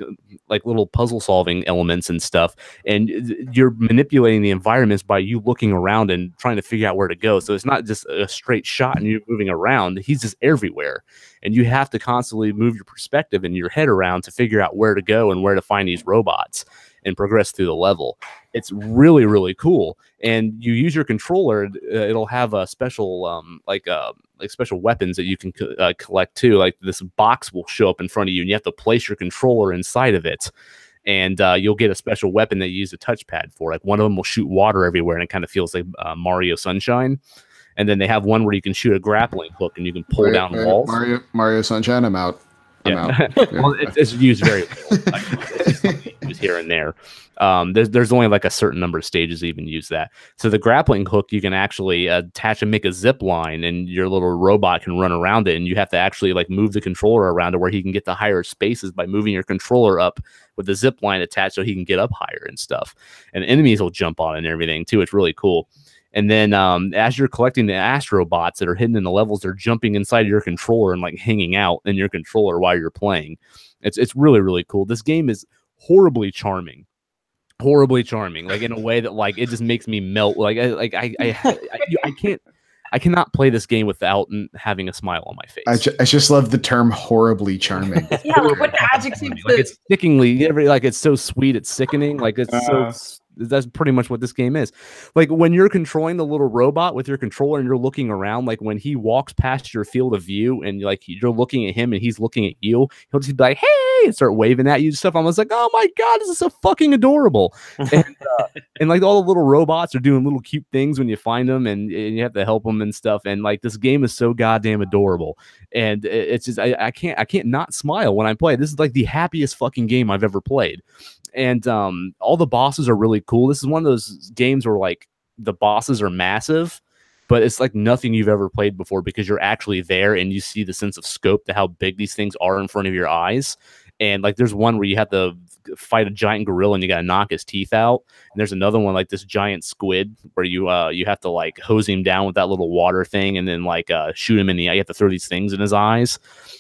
little puzzle solving elements and stuff. And you're manipulating the environments by you looking around and trying to figure out where to go. So it's not just a straight shot and you're moving around. He's just everywhere. And you have to constantly move your perspective and your head around to figure out where to go and where to find these robots and progress through the level. It's really, really cool. And you use your controller, it'll have a special like special weapons that you can collect too. Like this box will show up in front of you and you have to place your controller inside of it. And you'll get a special weapon that you use a touchpad for. Like one of them will shoot water everywhere and it kind of feels like Mario Sunshine. And then they have one where you can shoot a grappling hook and you can pull down walls. Mario Sunshine, I'm out. Yeah. Well, it's used very little. It's used here and there. There's only like a certain number of stages that even use that. So the grappling hook, you can actually attach and make a zip line, and your little robot can run around it, and you have to actually like move the controller around to where he can get to higher spaces by moving your controller up with the zip line attached so he can get up higher and stuff. And enemies will jump on it and everything too. It's really cool. And then as you're collecting the Astro Bots that are hidden in the levels, they're jumping inside your controller and like hanging out in your controller while you're playing. It's really, really cool. This game is horribly charming, like in a way that like it just makes me melt. Like I cannot play this game without having a smile on my face. I just love the term horribly charming. Yeah, like what adjective? Like it's stickingly, like it's so sweet, it's sickening. Like it's so. That's pretty much what this game is. Like when you're controlling the little robot with your controller and you're looking around, like when he walks past your field of view and like you're looking at him and he's looking at you, he'll just be like, hey, and start waving at you and stuff. I was like, oh my God, this is so fucking adorable. And like all the little robots are doing little cute things when you find them, and you have to help them and stuff. And like this game is so goddamn adorable. And it's just, I can't not smile when I play. This is like the happiest fucking game I've ever played. And all the bosses are really cool. This is one of those games where like the bosses are massive, but it's like nothing you've ever played before because you're actually there and you see the sense of scope to how big these things are in front of your eyes. And like there's one where you have to fight a giant gorilla and you gotta knock his teeth out. And there's another one like this giant squid where you have to like hose him down with that little water thing and then like shoot him in the eye. You have to throw these things in his eyes,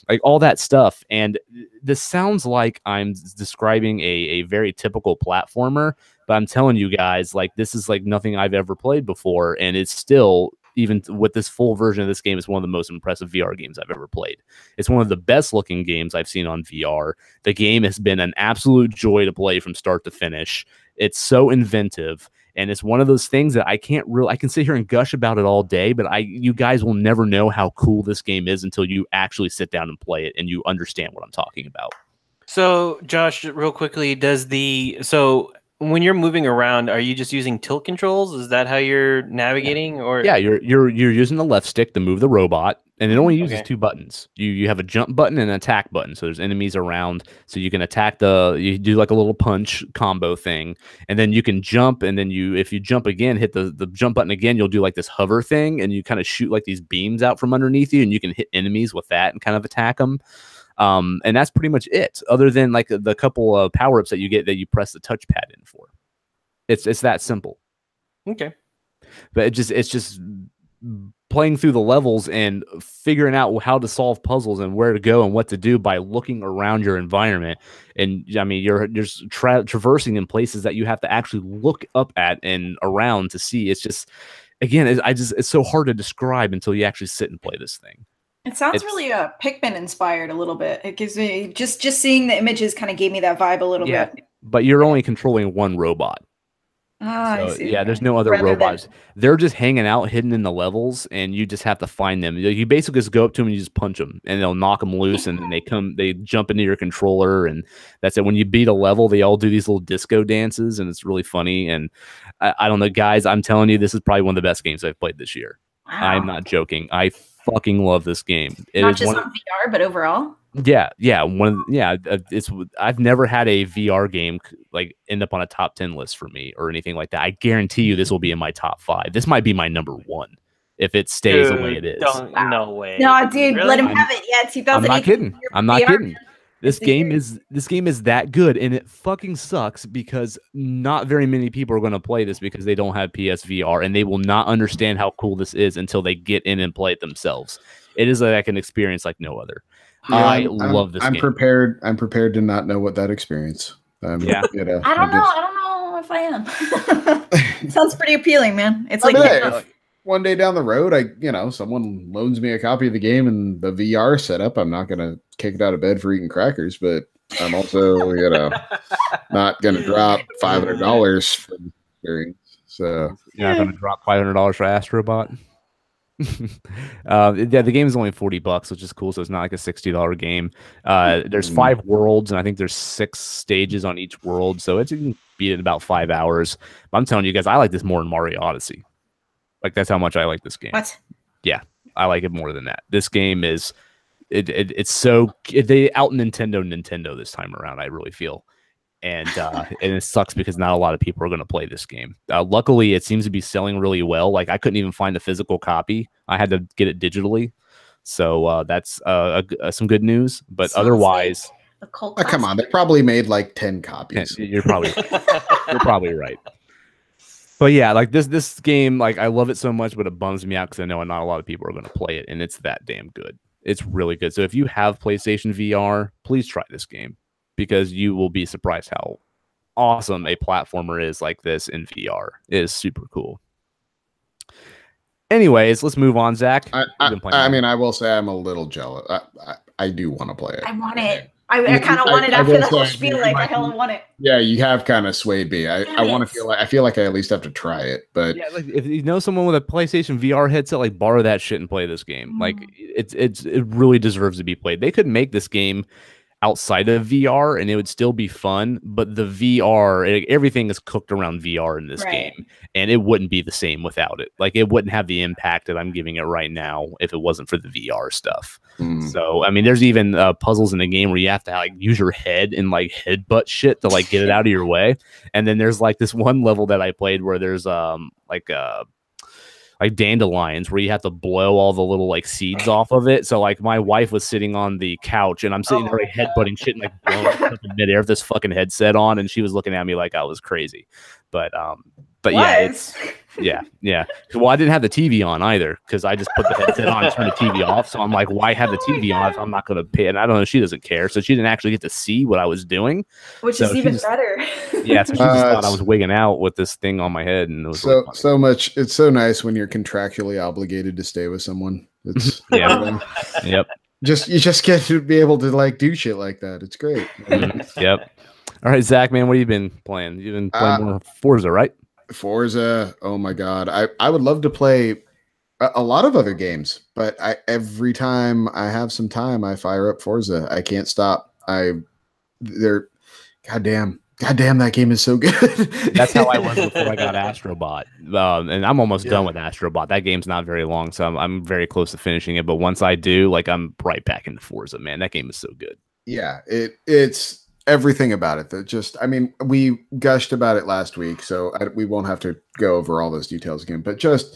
like all that stuff. And this sounds like I'm describing a very typical platformer, but I'm telling you guys, like this is like nothing I've ever played before, and it's still even with this full version of this game, it's one of the most impressive VR games I've ever played. It's one of the best looking games I've seen on VR. The game has been an absolute joy to play from start to finish. It's so inventive, and it's one of those things that I can sit here and gush about it all day, but you guys will never know how cool this game is until you actually sit down and play it and you understand what I'm talking about. So, Josh, real quickly, when you're moving around, are you just using tilt controls? Is that how you're navigating? Or yeah, you're using the left stick to move the robot, and it only uses two buttons. You have a jump button and an attack button. So there's enemies around, so you can attack you do like a little punch combo thing, and then you can jump, and then if you jump again, hit the jump button again, you'll do like this hover thing, and you kind of shoot like these beams out from underneath you, and you can hit enemies with that and kind of attack them. And that's pretty much it, other than like the couple of power-ups that you get that you press the touchpad in for. It's that simple. Okay. But it's just playing through the levels and figuring out how to solve puzzles and where to go and what to do by looking around your environment. And I mean, you're just traversing in places that you have to actually look up at and around to see. It's just, again, it's so hard to describe until you actually sit and play this thing. It sounds really Pikmin inspired a little bit. It gives me just seeing the images kind of gave me that vibe a little bit. But you're only controlling one robot. I see. Yeah, there's no other robots. They're just hanging out, hidden in the levels, and you just have to find them. You basically just go up to them and you just punch them, and they'll knock them loose, and then they jump into your controller, and that's it. When you beat a level, they all do these little disco dances, and it's really funny. And I don't know, guys, I'm telling you, this is probably one of the best games I've played this year. Wow. I'm not joking. I fucking love this game. Not just on VR, but overall. Yeah. I've never had a VR game like end up on a top 10 list for me or anything like that. I guarantee you this will be in my top 5. This might be my number 1 if it stays the way it is. No way. No, dude, really? Let him have it. Yeah, 2008. I'm not kidding. This game is that good, and it fucking sucks because not very many people are going to play this because they don't have PSVR, and they will not understand how cool this is until they get in and play it themselves. It is like an experience like no other. Yeah, I love this game. I'm prepared to not know what that experience. I don't know. I don't know if I am. Sounds pretty appealing, man. It's one day down the road, someone loans me a copy of the game and the VR setup. I'm not gonna kick it out of bed for eating crackers, but I'm also, not gonna drop $500 for the experience. So you're not gonna drop $500 for Astro Bot. The game is only $40, which is cool. So it's not like a $60 game. There's 5 worlds, and I think there's 6 stages on each world. So you can beat it in about 5 hours. But I'm telling you guys, I like this more than Mario Odyssey. Like, that's how much I like this game. What? Yeah, I like it more than that. This game is it's so they out Nintendo this time around. I really feel. And it sucks because not a lot of people are going to play this game. Luckily, it seems to be selling really well. Like, I couldn't even find a physical copy. I had to get it digitally. So that's some good news. But otherwise, come on, they probably made like 10 copies. You're probably right. But yeah, like this game, like I love it so much, but it bums me out because I know not a lot of people are going to play it, and it's that damn good. It's really good. So if you have PlayStation VR, please try this game, because you will be surprised how awesome a platformer is like this in VR. It is super cool. Anyways, let's move on, Zach. I will say I'm a little jealous. I do want to play it. I want it. I kind of want it after the whole spiel. Like, I hella want it. Yeah, you have kind of swayed me. I feel like I at least have to try it. But yeah, like if you know someone with a PlayStation VR headset, like borrow that shit and play this game. Like it really deserves to be played. They could make this game outside of VR and it would still be fun, but the VR, everything is cooked around VR in this game, and it wouldn't be the same without it. Like, it wouldn't have the impact that I'm giving it right now if it wasn't for the VR stuff. So I mean, there's even puzzles in the game where you have to like use your head and like headbutt shit to like get it out of your way. And then there's like this one level that I played where there's like dandelions where you have to blow all the little like seeds off of it. So like my wife was sitting on the couch and I'm sitting there like headbutting shit and like blowing up in midair with this fucking headset on, and she was looking at me like I was crazy. But yeah, yeah. Well, I didn't have the TV on either because I just put the headset on and turned the TV off. So I'm like, why have the TV on if I'm not going to pay? And I don't know, she doesn't care, so she didn't actually get to see what I was doing, which is even better. Yeah, so she just thought I was wigging out with this thing on my head, and it was so really so much. It's so nice when you're contractually obligated to stay with someone. It's yep. You just get to be able to like do shit like that. It's great. Yep. All right, Zach, man, what have you been playing? You've been playing more Forza, right? Forza, oh my god, I would love to play a lot of other games, but every time I have some time, I fire up Forza. I can't stop. Goddamn, that game is so good. That's how I was before I got Astro Bot, and I'm almost done with Astro Bot. That game's not very long, so I'm very close to finishing it. But once I do, like, I'm right back into Forza. Man, that game is so good. Yeah, it's everything about it. That just, I mean, we gushed about it last week, so we won't have to go over all those details again. But just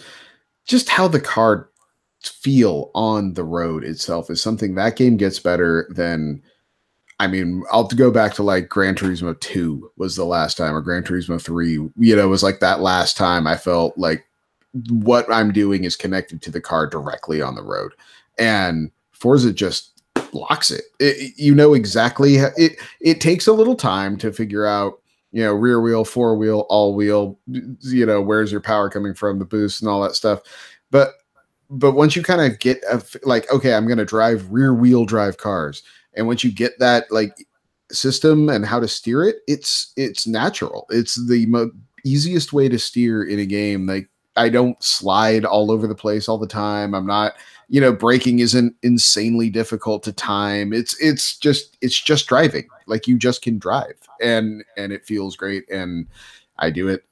how the cars feel on the road itself is something that game gets better than. I mean, I'll go back to like Gran Turismo 2 was the last time, or Gran Turismo 3, was like that last time I felt like what I'm doing is connected to the car directly on the road. And Forza just blocks it. Exactly. It takes a little time to figure out, rear wheel, four wheel, all wheel, where's your power coming from, the boost and all that stuff. But once you kind of get okay, I'm going to drive rear wheel drive cars. And once you get that like system and how to steer it, it's natural. It's the easiest way to steer in a game. Like, I don't slide all over the place all the time. I'm not, braking isn't insanely difficult to time. It's just driving. Like, you just can drive, and it feels great. And I do it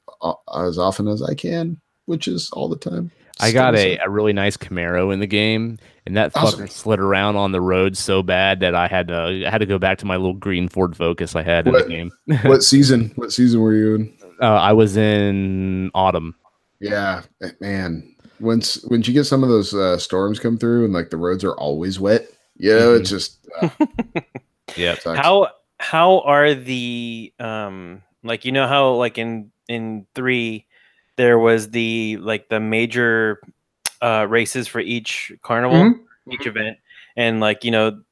as often as I can, which is all the time. I got a really nice Camaro in the game, and that fucker slid around on the road so bad that I had to go back to my little green Ford Focus I had in the game. What season were you in? I was in autumn. Yeah, man. Once you get some of those storms come through and like the roads are always wet, it's just yeah. How are the how like in 3 there was the major races for each carnival, each event, and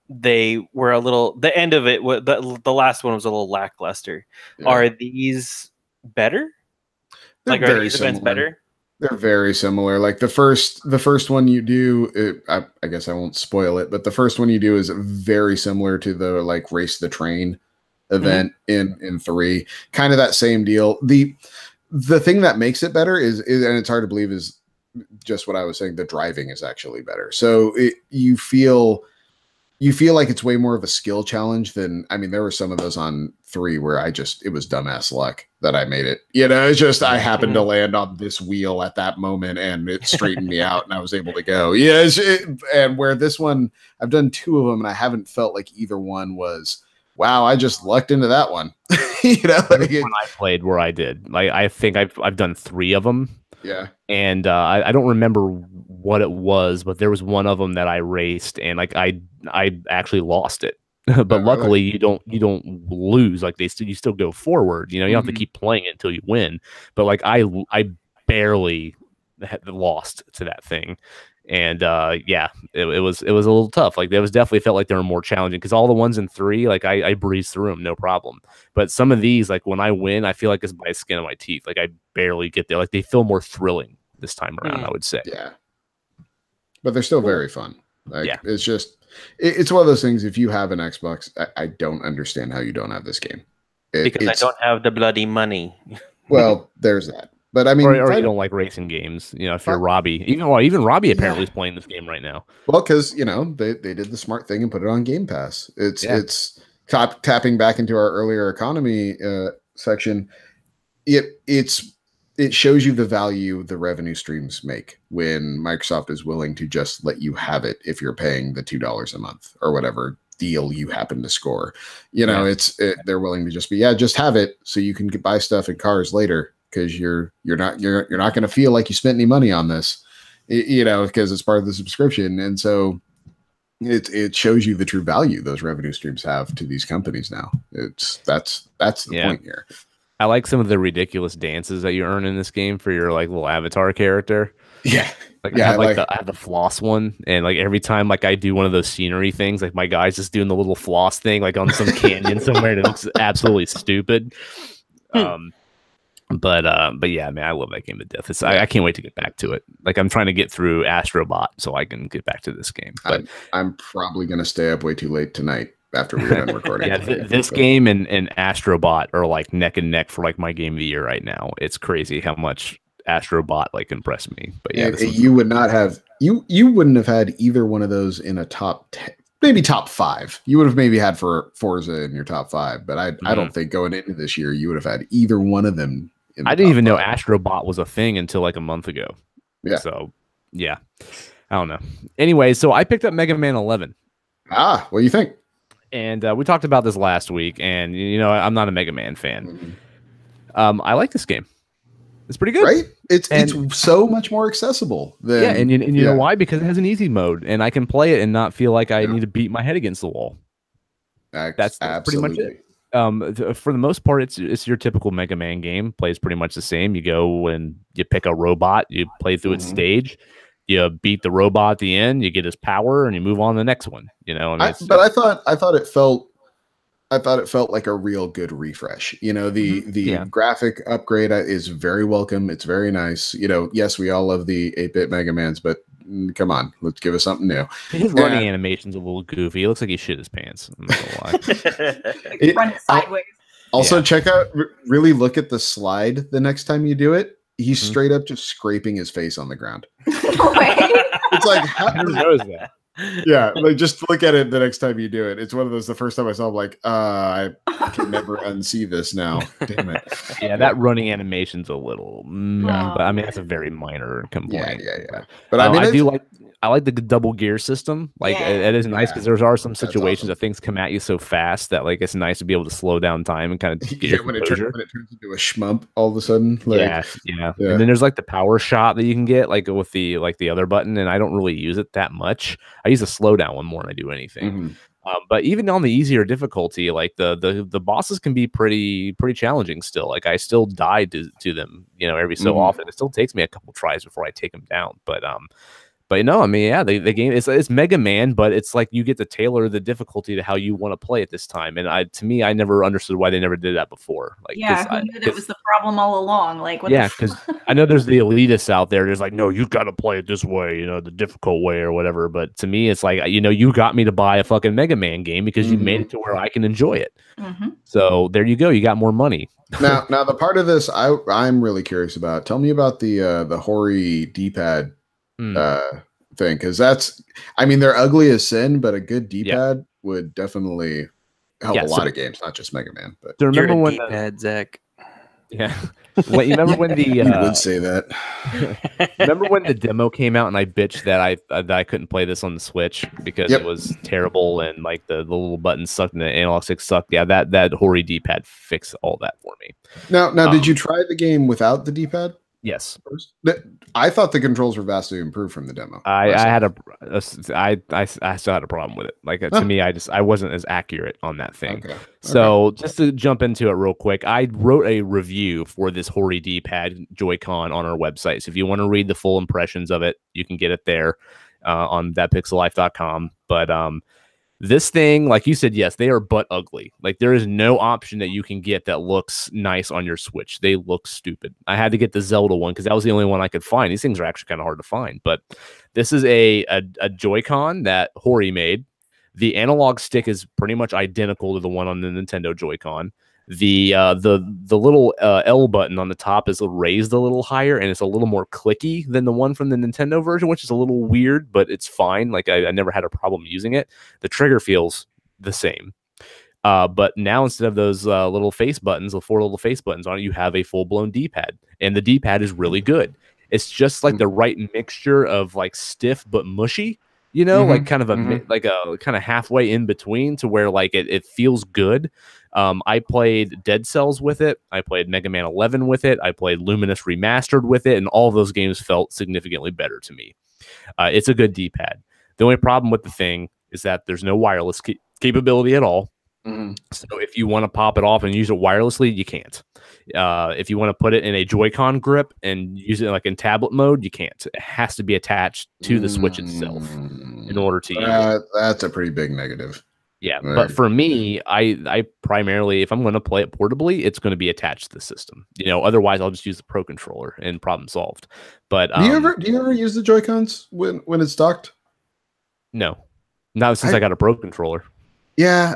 they were the end of it. The last one was a little lackluster. Yeah. Are these better? Are these events better? They're very similar. Like the first one you do, I guess I won't spoil it, but the first one you do is very similar to the race the train event in 3. Kind of that same deal. The thing that makes it better is, and it's hard to believe, is just what I was saying. The driving is actually better. So you feel like it's way more of a skill challenge than, I mean, there were some of those on 3 where it was dumbass luck that I made it. It's just, I happened to land on this wheel at that moment and it straightened me out and I was able to go. And where this one, I've done 2 of them and I haven't felt like either one was, wow, I just lucked into that one. When I played where I did, I think I've done 3 of them. Yeah. And I don't remember what it was, but there was one of them that I raced and I actually lost it. But luckily you don't lose. You still go forward. You don't have to keep playing it until you win. But I barely lost to that thing. And it was a little tough. It was definitely felt like they were more challenging because all the ones in 3, I breezed through them, no problem. But some of these, when I win, I feel like it's by the skin of my teeth. I barely get there. They feel more thrilling this time around, I would say. Yeah. But they're still very fun. It's just, it's one of those things. If you have an Xbox, I don't understand how you don't have this game. Because I don't have the bloody money. Well, there's that. But I mean, or you don't like racing games, if you're Robbie. Even Robbie apparently is playing this game right now. Well, because they did the smart thing and put it on Game Pass. It's tapping back into our earlier economy section. It shows you the value the revenue streams make when Microsoft is willing to just let you have it if you're paying the $2 a month or whatever deal you happen to score. They're willing to just be just have it so you can buy stuff and cars later. Because you're not going to feel like you spent any money on this, because it's part of the subscription, and so it shows you the true value those revenue streams have to these companies now. That's the point here. I like some of the ridiculous dances that you earn in this game for your like little avatar character. Yeah. Like Yeah, I have the floss one, and like every time like I do one of those scenery things, like my guy's just doing the little floss thing, like on some canyon somewhere, and it looks absolutely stupid. But yeah, man, I love that game to death. I can't wait to get back to it. Like I'm trying to get through Astro Bot so I can get back to this game. But I'm probably gonna stay up way too late tonight after we're done recording. Yeah, this game and Astro Bot are like neck and neck for like my game of the year right now. It's crazy how much Astro Bot like impressed me. But yeah, you would not have you wouldn't have had either one of those in a top 10, maybe top 5. You would have maybe had for Forza in your top 5, but I don't think going into this year you would have had either one of them. I didn't even know Astro Bot was a thing until like a month ago. Yeah. So yeah, I don't know. Anyway, so I picked up Mega Man 11. What do you think? And we talked about this last week, and you know I'm not a Mega Man fan. I like this game. It's pretty good, right? It's so much more accessible than and you know why? Because it has an easy mode, and I can play it and not feel like I need to beat my head against the wall. That's pretty much it. For the most part, it's your typical Mega Man game. Plays pretty much the same. You go and you pick a robot, you play through its stage, you beat the robot at the end, you get his power, and you move on to the next one. You know, I thought it felt like a real good refresh. You know, the graphic upgrade is very welcome. It's very nice. You know, yes, we all love the 8-bit Mega Mans, but come on, let's give us something new. His running animation's a little goofy. It looks like he shit his pants. I'm not gonna lie. Running sideways. Also, check out, really look at the slide the next time you do it. He's straight up just scraping his face on the ground. No way. It's like, Who knows that? Yeah, like just look at it the next time you do it. It's one of those. The first time I saw, I'm like, I can never unsee this now. Damn it. Yeah, that running animation's a little, but I mean that's a very minor complaint. Yeah. But I mean, I like the double gear system. Like it is nice because there are some situations that things come at you so fast that like it's nice to be able to slow down time and kind of get your composure. When it turns into a shmump all of a sudden. Like, yeah. And then there's like the power shot that you can get like with the other button, and I don't really use it that much. I use the slowdown one more than I do anything. But even on the easier difficulty, like the bosses can be pretty challenging still. Like I still die to them, you know, every so often. It still takes me a couple tries before I take them down. But no, I mean, yeah, the game it's Mega Man, but it's like you get to tailor the difficulty to how you want to play it this time. And to me, I never understood why they never did that before. Like, who knew that was the problem all along? Like, because I know there's the elitists out there. There's like, no, you got to play it this way, you know, the difficult way or whatever. But to me, it's like, you know, you got me to buy a fucking Mega Man game because you made it to where I can enjoy it. So there you go. You got more money. now the part of this I'm really curious about. Tell me about the Hori D-Pad thing, because that's, I mean, they're ugly as sin, but a good D-pad would definitely help a lot of games, not just Mega Man. But so remember when D-pad, Zach? Yeah. Well, you remember when you would say that. Remember when the demo came out and I bitched that I couldn't play this on the Switch because it was terrible and like the little buttons sucked and the analog stick sucked. Yeah, that Hori D-Pad fixed all that for me. Now, did you try the game without the D-Pad? Yes. I thought the controls were vastly improved from the demo. I still had a problem with it. Like to me, I wasn't as accurate on that thing. Okay. So just to jump into it real quick, I wrote a review for this Hori D-Pad Joy-Con on our website. So if you want to read the full impressions of it, you can get it there on thatpixellife.com. But this thing, like you said, yes, they are butt ugly. Like there is no option that you can get that looks nice on your Switch. They look stupid. I had to get the Zelda one because that was the only one I could find. These things are actually kind of hard to find. But this is a Joy-Con that Hori made. The analog stick is pretty much identical to the one on the Nintendo Joy-Con. The little L button on the top is raised a little higher, and it's a little more clicky than the one from the Nintendo version, which is a little weird, but it's fine. Like I never had a problem using it. The trigger feels the same. But now instead of those little face buttons, the 4 little face buttons on it, you have a full-blown D-pad, and the D-pad is really good. It's just like the right mixture of like stiff but mushy, you know, like kind of a kind of halfway in between to where like it feels good. I played Dead Cells with it. I played Mega Man 11 with it. I played Luminous Remastered with it, and all of those games felt significantly better to me. It's a good D-pad. The only problem with the thing is that there's no wireless capability at all. So if you want to pop it off and use it wirelessly, you can't. If you want to put it in a Joy-Con grip and use it like in tablet mode, you can't. It has to be attached to the Switch itself in order to use it. That's a pretty big negative. Yeah, but for me, I primarily, if I'm going to play it portably, it's going to be attached to the system. Otherwise I'll just use the Pro Controller and problem solved. But do you ever use the Joy-Cons when it's docked? No, not since I got a Pro Controller. Yeah,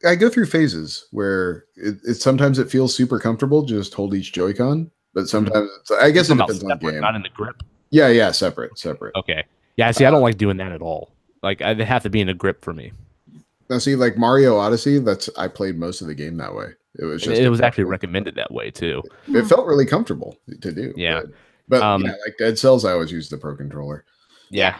I go through phases where it sometimes it feels super comfortable just hold each Joy-Con, but sometimes I guess it depends on the game. Not in the grip. Yeah, separate. Okay. Yeah, see, I don't like doing that at all. Like they have to be in a grip for me. Now, see, like Mario Odyssey, I played most of the game that way. It was actually recommended that way too. It felt really comfortable to do. Yeah, but like Dead Cells, I always use the Pro Controller. Yeah.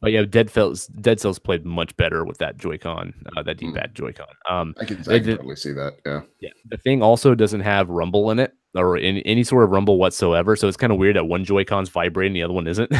But yeah, Dead Cells played much better with that Joy-Con, that D-Pad Joy-Con. I can totally see that. Yeah. The thing also doesn't have rumble in it or any sort of rumble whatsoever, so it's kind of weird that one Joy-Con's vibrating, the other one isn't.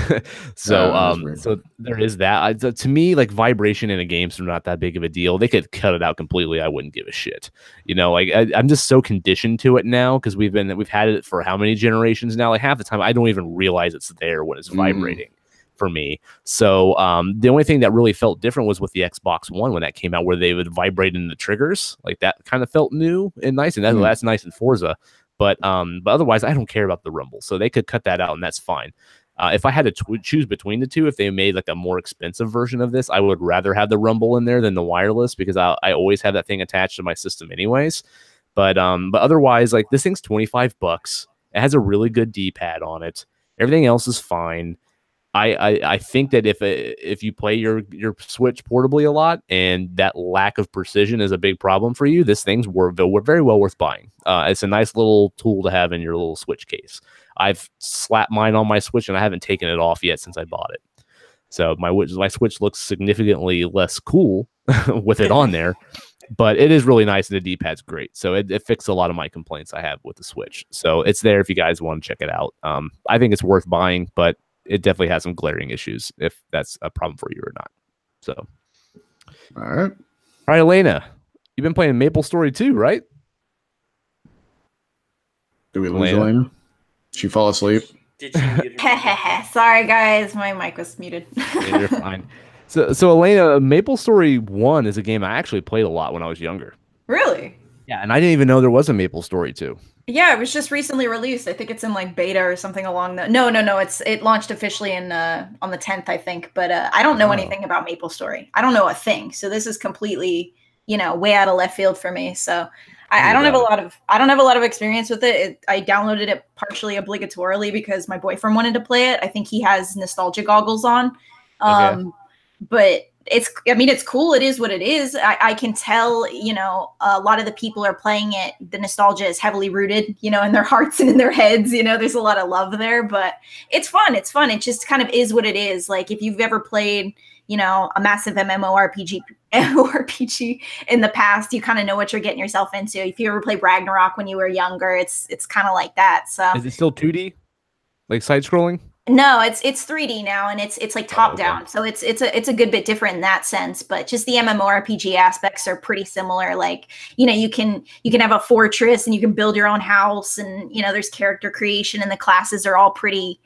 So there is that. To me, like vibration in a game's not that big of a deal. They could cut it out completely. I wouldn't give a shit. I'm just so conditioned to it now because we've had it for how many generations now? Like half the time, I don't even realize it's there when it's vibrating. For me. So the only thing that really felt different was with the Xbox One when that came out, where they would vibrate in the triggers. Like that kind of felt new and nice, and that's nice in Forza. But otherwise, I don't care about the rumble, so they could cut that out, and that's fine. If I had to choose between the two, if they made like a more expensive version of this, I would rather have the rumble in there than the wireless because I always have that thing attached to my system anyways. But otherwise, like this thing's $25. It has a really good D-pad on it. Everything else is fine. I think that if you play your Switch portably a lot and that lack of precision is a big problem for you, this thing's very well worth buying. It's a nice little tool to have in your little Switch case. I've slapped mine on my Switch and I haven't taken it off yet since I bought it. So my Switch looks significantly less cool with it on there, but it is really nice and the D-pad's great. So it fixed a lot of my complaints I have with the Switch. So it's there if you guys want to check it out. I think it's worth buying, but it definitely has some glaring issues if that's a problem for you or not. So, all right, Alaina, you've been playing Maple Story 2, right? Did we lose Alaina? Did she fall asleep? Did you? Sorry, guys, my mic was muted. Yeah, you're fine. So Alaina, Maple Story 1 is a game I actually played a lot when I was younger. Really? Yeah, and I didn't even know there was a Maple Story 2. Yeah, it was just recently released. I think it's in like beta or something along the. No. It launched officially on the 10th, I think. But I don't know anything about Maple Story. I don't know a thing. So this is completely, way out of left field for me. So I don't have a lot of experience with it. I downloaded it partially obligatorily because my boyfriend wanted to play it. I think he has nostalgia goggles on. But it's cool. It is what it is. I can tell, a lot of the people are playing it. The nostalgia is heavily rooted, in their hearts and in their heads. There's a lot of love there, but it's fun. It's fun. It just kind of is what it is. Like if you've ever played, a massive MMORPG in the past, you kind of know what you're getting yourself into. If you ever played Ragnarok when you were younger, it's kind of like that. So is it still 2D, like side scrolling? No, it's 3D now, and it's like top down. So it's a good bit different in that sense, but just the MMORPG aspects are pretty similar. Like, you can have a fortress and you can build your own house, and there's character creation, and the classes are all pretty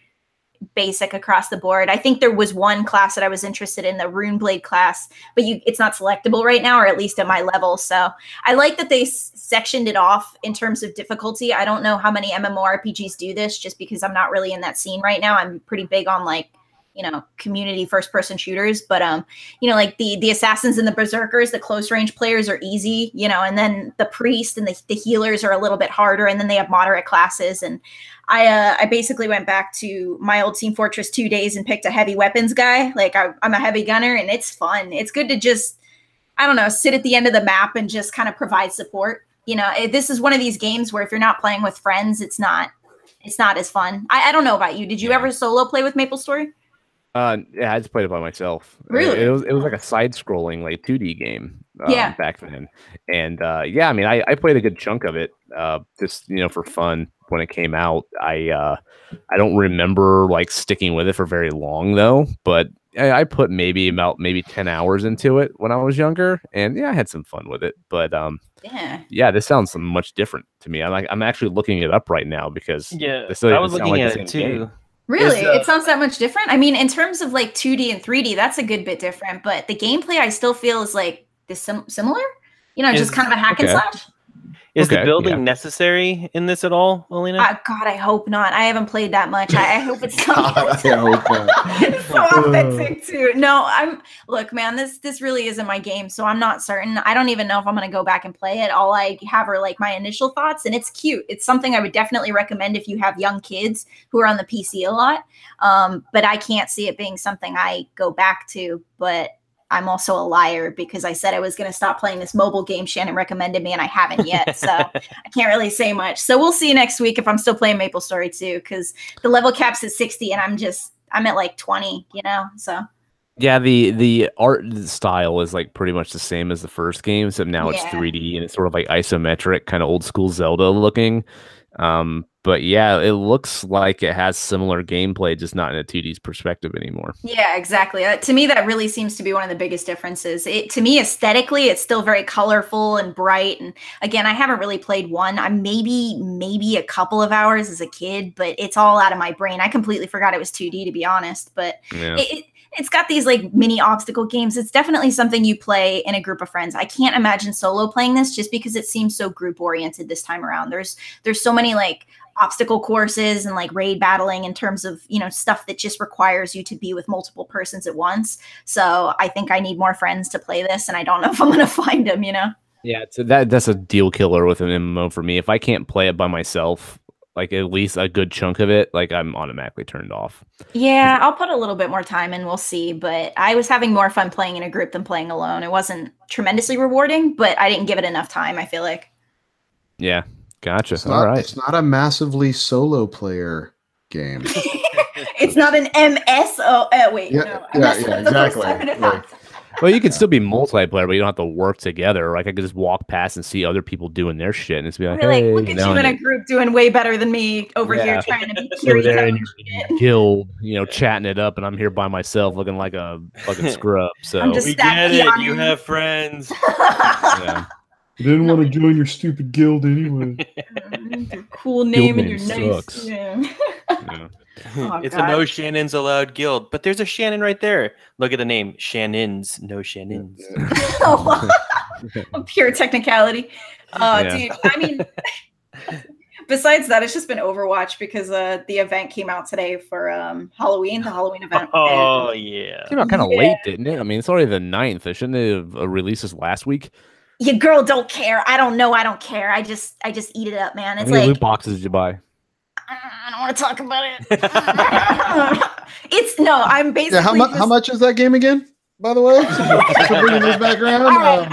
basic across the board. I think there was one class that I was interested in, the Runeblade class, but it's not selectable right now, or at least at my level. So I like that they sectioned it off in terms of difficulty. I don't know how many MMORPGs do this, just because I'm not really in that scene right now. I'm pretty big on community first person shooters, but like the assassins and the berserkers, the close range players are easy, and then the priest and the healers are a little bit harder, and then they have moderate classes. And I basically went back to my old Team Fortress 2 days and picked a heavy weapons guy. Like I'm a heavy gunner, and it's fun. It's good to just, I don't know, sit at the end of the map and just kind of provide support. This is one of these games where if you're not playing with friends, it's not as fun. I don't know about you. Did you ever solo play with Maple Story? Yeah, I just played it by myself. Really? It was like a side-scrolling, like 2D game back then. And I played a good chunk of it just for fun when it came out. I don't remember like sticking with it for very long though, but I put maybe 10 hours into it when I was younger, and yeah, I had some fun with it. But yeah, this sounds much different to me. I'm actually looking it up right now because this I doesn't was sound looking like at the it same too. game. Really? It sounds that much different? I mean, in terms of like 2D and 3D, that's a good bit different, but the gameplay I still feel is like similar. You know, just kind of a hack and slash. Is the building necessary in this at all, Alaina? God, I hope not. I haven't played that much. I hope it's not. I hope not. It's so authentic too. No, look, man, this really isn't my game, so I'm not certain. I don't even know if I'm gonna go back and play it. All I have are like my initial thoughts, and it's cute. It's something I would definitely recommend if you have young kids who are on the PC a lot. But I can't see it being something I go back to. But I'm also a liar because I said I was going to stop playing this mobile game Shannon recommended me, and I haven't yet. So I can't really say much. So we'll see next week if I'm still playing MapleStory 2, because the level cap's at 60 and I'm at like 20, you know? So yeah, the art style is like pretty much the same as the first game, except now it's 3D and it's sort of like isometric, kind of old school Zelda looking. But yeah, it looks like it has similar gameplay, just not in a 2D perspective anymore. Yeah, exactly. To me, that really seems to be one of the biggest differences. To me, aesthetically, it's still very colorful and bright. And again, I haven't really played one. I maybe a couple of hours as a kid, but it's all out of my brain. I completely forgot it was 2D, to be honest. But yeah. It's got these like mini obstacle games. It's definitely something you play in a group of friends. I can't imagine solo playing this just because it seems so group oriented this time around. There's so many like obstacle courses and like raid battling in terms of, you know, stuff that just requires you to be with multiple persons at once. So I think I need more friends to play this, and I don't know if I'm going to find them, you know? Yeah, so that's a deal killer with an MMO for me. If I can't play it by myself, like at least a good chunk of it, like I'm automatically turned off. Yeah, I'll put a little bit more time in, we'll see. But I was having more fun playing in a group than playing alone. It wasn't tremendously rewarding, but I didn't give it enough time, I feel like. Yeah, gotcha. All right. It's not a massively solo player game. It's not an MSO. Wait, no. Yeah, exactly. Well, you can still be multiplayer, but you don't have to work together. Like I could just walk past and see other people doing their shit, and it's be like, hey, look at you in a group doing way better than me over here trying to be curious. Over there in your guild, you know, chatting it up, and I'm here by myself looking like a fucking scrub. So we get it. You have friends. Yeah. I didn't want to join your stupid guild anyway. Your cool name and your nice. Yeah. It's a no Shannons allowed guild, but there's a Shannon right there. Look at the name, Shannons, no Shannons. Pure technicality. Dude, I mean, besides that, it's just been Overwatch because the event came out today for Halloween, the Halloween event. Oh, yeah. It came out kind of late, didn't it? I mean, it's already the 9th. Shouldn't they have released this last week? Your girl don't care. I don't know. I don't care. I just eat it up, man. It's how many loot boxes did you buy? I don't want to talk about it. I'm basically. Yeah, how much is that game again? By the way, bringing this back around. All right.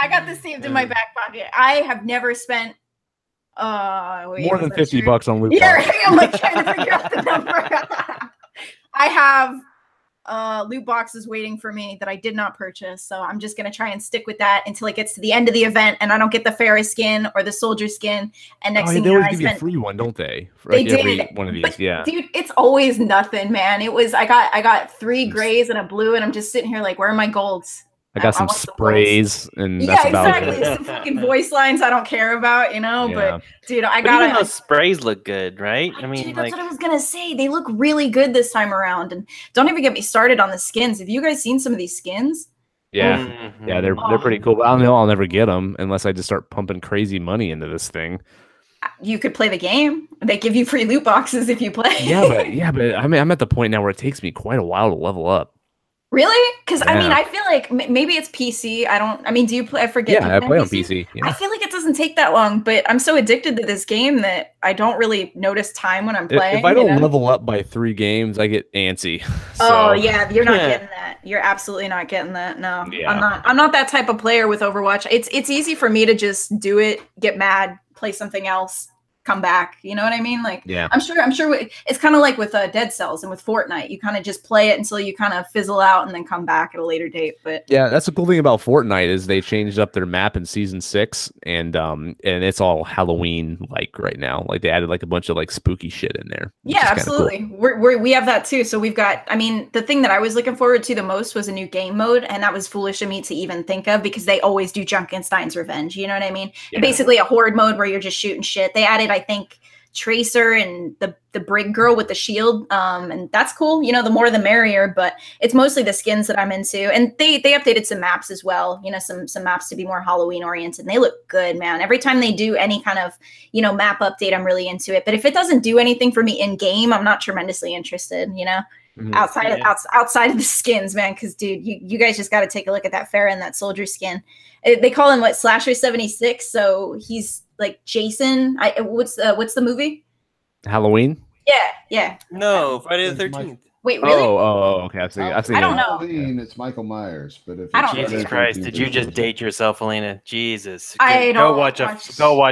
I got this saved in my back pocket. I have never spent more than $50 on loot boxes. Yeah, I'm like trying to figure out the number. I have loot boxes waiting for me that I did not purchase, so I'm just gonna try and stick with that until it gets to the end of the event and I don't get the Pharah skin or the soldier skin. And next thing they you know, always give you a free one, don't they? They did. Every one of these, but, yeah. Dude, it's always nothing, man. It was I got 3 grays and a blue, and I'm just sitting here like, where are my golds? I got some sprays, and that's about it. Some fucking voice lines I don't care about, you know. Yeah. But dude, even those sprays look good, right? I mean, dude, that's what I was gonna say. They look really good this time around. And don't even get me started on the skins. Have you guys seen some of these skins? Yeah, yeah, they're pretty cool. But I don't know, I'll never get them unless I just start pumping crazy money into this thing. You could play the game. They give you free loot boxes if you play. Yeah, but I mean, I'm at the point now where it takes me quite a while to level up. Really? Because I mean, I feel like maybe it's PC. Do you play? I forget. Yeah, I play on PC. Yeah. I feel like it doesn't take that long, but I'm so addicted to this game that I don't really notice time when I'm playing. If I don't level up by 3 games, I get antsy. Oh yeah, you're not getting that. You're absolutely not getting that. No, I'm not that type of player with Overwatch. It's easy for me to just do it, get mad, play something else, come back. You know what I mean? Like, yeah, I'm sure it's kind of like with Dead Cells and with Fortnite. You kind of just play it until you kind of fizzle out and then come back at a later date. But yeah, that's the cool thing about Fortnite is they changed up their map in season 6, and it's all Halloween like right now. Like they added like a bunch of like spooky shit in there. Yeah, absolutely. Cool. We have that too. So we've got, I mean, the thing that I was looking forward to the most was a new game mode, and that was foolish of me to even think of because they always do Junkenstein's Revenge. You know what I mean? Yeah. Basically a horde mode where you're just shooting shit. They added, I think, Tracer and the brig girl with the shield, and that's cool. You know, the more the merrier, but it's mostly the skins that I'm into. And they updated some maps as well, you know, some maps to be more Halloween oriented, and they look good, man. Every time they do any kind of, you know, map update, I'm really into it. But if it doesn't do anything for me in game, I'm not tremendously interested, you know. Outside of the skins, man, because dude, you guys just got to take a look at that Farah and that soldier skin. They call him what, Slasher 76, so he's like Jason. What's the movie? Halloween? Yeah. No, Friday the 13th. Wait, really? Okay. I've seen I don't know. It's Michael Myers, but if Jesus Christ, did you just date yourself, Alaina? Jesus. Go watch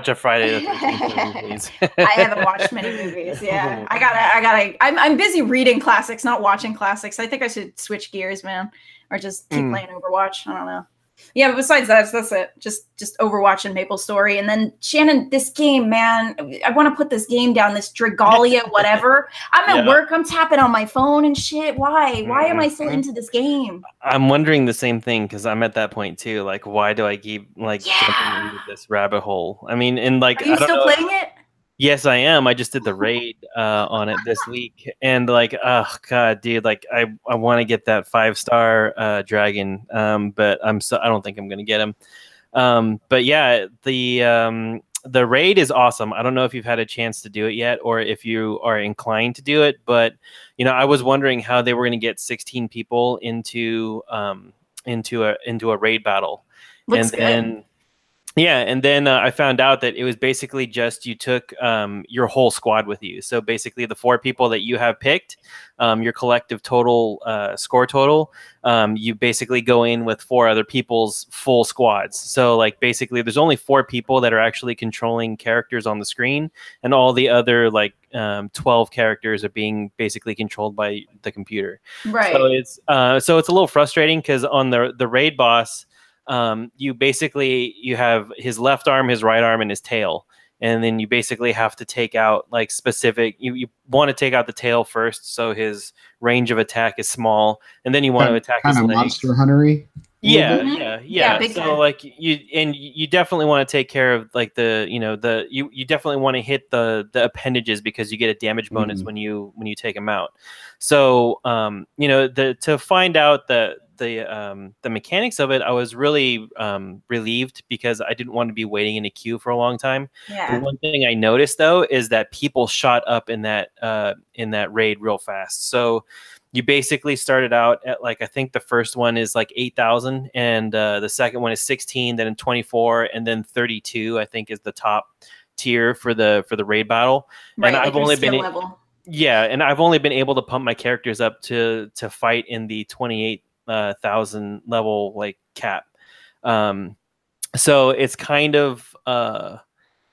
a Friday the 13th movie, please. I haven't watched many movies. Yeah, I'm busy reading classics, not watching classics. I think I should switch gears, man, or just keep playing Overwatch. I don't know. Yeah, but besides that, that's it. Just Overwatch and MapleStory. And then, Shannon, this game, man, I want to put this game down, this Dragalia, whatever. I'm at work. I'm tapping on my phone and shit. Why? Why am I so into this game? I'm wondering the same thing because I'm at that point too. Like, why do I keep jumping into this rabbit hole? I mean, and like, are you still playing it? Yes, I am. I just did the raid on it this week, and like, oh god, dude, like I want to get that 5-star dragon, but I don't think I'm gonna get him. But yeah, the raid is awesome. I don't know if you've had a chance to do it yet, or if you are inclined to do it. But you know, I was wondering how they were gonna get 16 people into a raid battle, Looks good. And then I found out that it was basically just you took your whole squad with you. So basically the 4 people that you have picked, your collective total score total, you basically go in with 4 other people's full squads. So like basically there's only 4 people that are actually controlling characters on the screen, and all the other like 12 characters are being basically controlled by the computer. Right. So it's a little frustrating because on the raid boss, you have his left arm, his right arm, and his tail, and then you basically have to take out like specific. You want to take out the tail first, so his range of attack is small, and then you want to attack his legs. Monster huntery. Yeah. So like you definitely want to take care of like you definitely want to hit the appendages because you get a damage bonus when you take them out. So to find out the mechanics of it, I was really relieved because I didn't want to be waiting in a queue for a long time. Yeah. The one thing I noticed though is that people shot up in that raid real fast. So you basically started out at like, I think the first one is like 8,000, and the second one is 16, then 24, and then 32. I think is the top tier for the raid battle. Right, and like I've only been level. Yeah, and I've only been able to pump my characters up to fight in the 28,000 level like cap. So it's kind of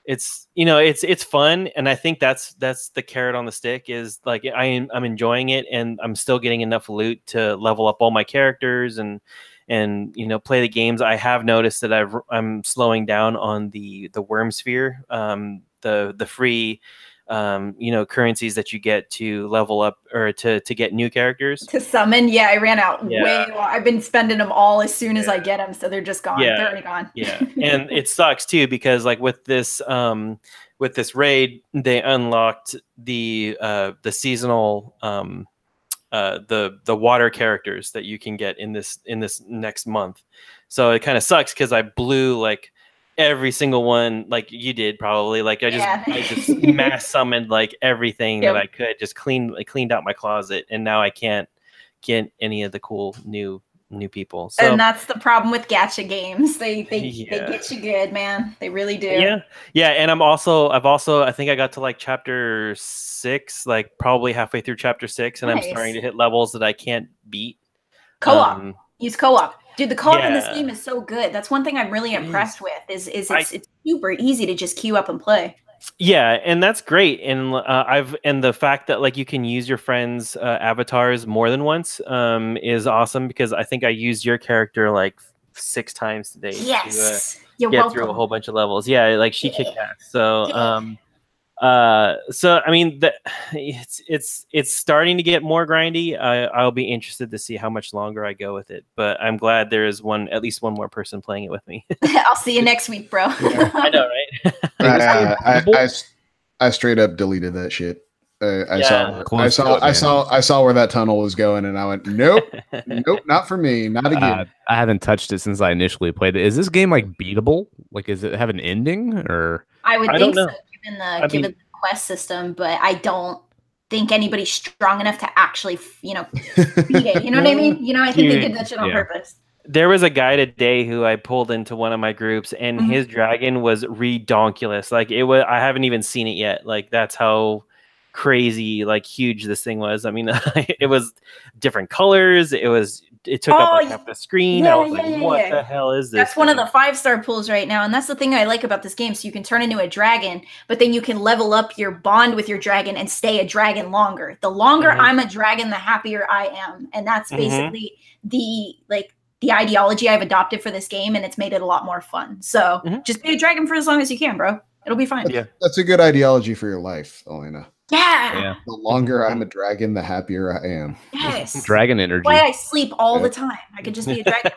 it's fun, and I think that's the carrot on the stick is like I'm enjoying it, and I'm still getting enough loot to level up all my characters and play the games. I have noticed that I'm slowing down on the worm sphere, the free currencies that you get to level up or to get new characters. To summon, I ran out way long. I've been spending them all as soon as I get them, so they're just gone. They're already gone. And it sucks too because like with this raid, they unlocked the seasonal the water characters that you can get in this next month. So it kind of sucks because I blew like every single one like you did probably. Like I just mass summoned like everything that I could, just cleaned out my closet, and now I can't get any of the cool new people. So, and that's the problem with gacha games. They get you good, man. They really do. And I've also I think I got to like chapter 6, like probably halfway through chapter 6, and I'm starting to hit levels that I can't beat. Co-op. Use co-op. Dude, the co-op in this game is so good. That's one thing I'm really impressed with. Is it's super easy to just queue up and play. Yeah, and that's great. And and the fact that like you can use your friends' avatars more than once is awesome, because I think I used your character like 6 times today Yes, to you're get welcome. through a whole bunch of levels. Yeah, like she kicked ass. So so I mean it's starting to get more grindy. I'll be interested to see how much longer I go with it, but I'm glad there is at least one more person playing it with me. I'll see you next week, bro. Yeah. I know, right? I straight up deleted that shit. I Yeah. saw where that tunnel was going, and I went, nope, nope, not for me, not again. I haven't touched it since I initially played it. Is this game like beatable? Like, is it have an ending or? I would I think don't so, know. given the quest system, but I don't think anybody's strong enough to actually, beat it. You know what I mean? I think they did that shit on purpose. There was a guy today who I pulled into one of my groups, and his dragon was redonkulous. Like I haven't even seen it yet. Like that's how crazy, like huge this thing was. I mean, it was different colors. It took up like half the screen. I was like, what the hell is this? That's one of the 5-star pools right now, and that's the thing I like about this game. So you can turn into a dragon, but then you can level up your bond with your dragon and stay a dragon longer. The longer I'm a dragon, the happier I am, and that's basically the ideology I've adopted for this game, and it's made it a lot more fun. So just be a dragon for as long as you can, bro. It'll be fine. Yeah, that's a good ideology for your life, Alaina. Yeah. The longer I'm a dragon, the happier I am. Yes. Dragon energy. Why I sleep all the time. I could just be a dragon.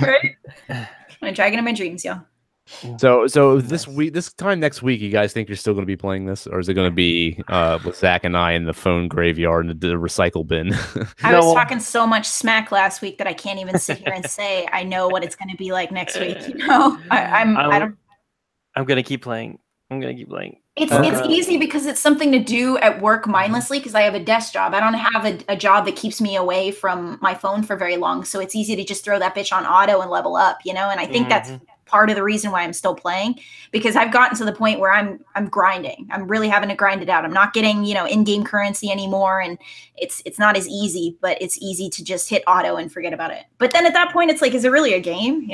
Right? I'm a dragon in my dreams, y'all. So this time next week, you guys think you're still going to be playing this, or is it going to be with Zach and I in the phone graveyard and the recycle bin? I was talking so much smack last week that I can't even sit here and say I know what it's going to be like next week. I'm gonna keep playing. It's easy because it's something to do at work mindlessly, because I have a desk job. I don't have a job that keeps me away from my phone for very long. So it's easy to just throw that bitch on auto and level up, and I think that's part of the reason why I'm still playing, because I've gotten to the point where I'm grinding. I'm really having to grind it out. I'm not getting, in-game currency anymore, and it's not as easy, but it's easy to just hit auto and forget about it. But then at that point, it's like, is it really a game,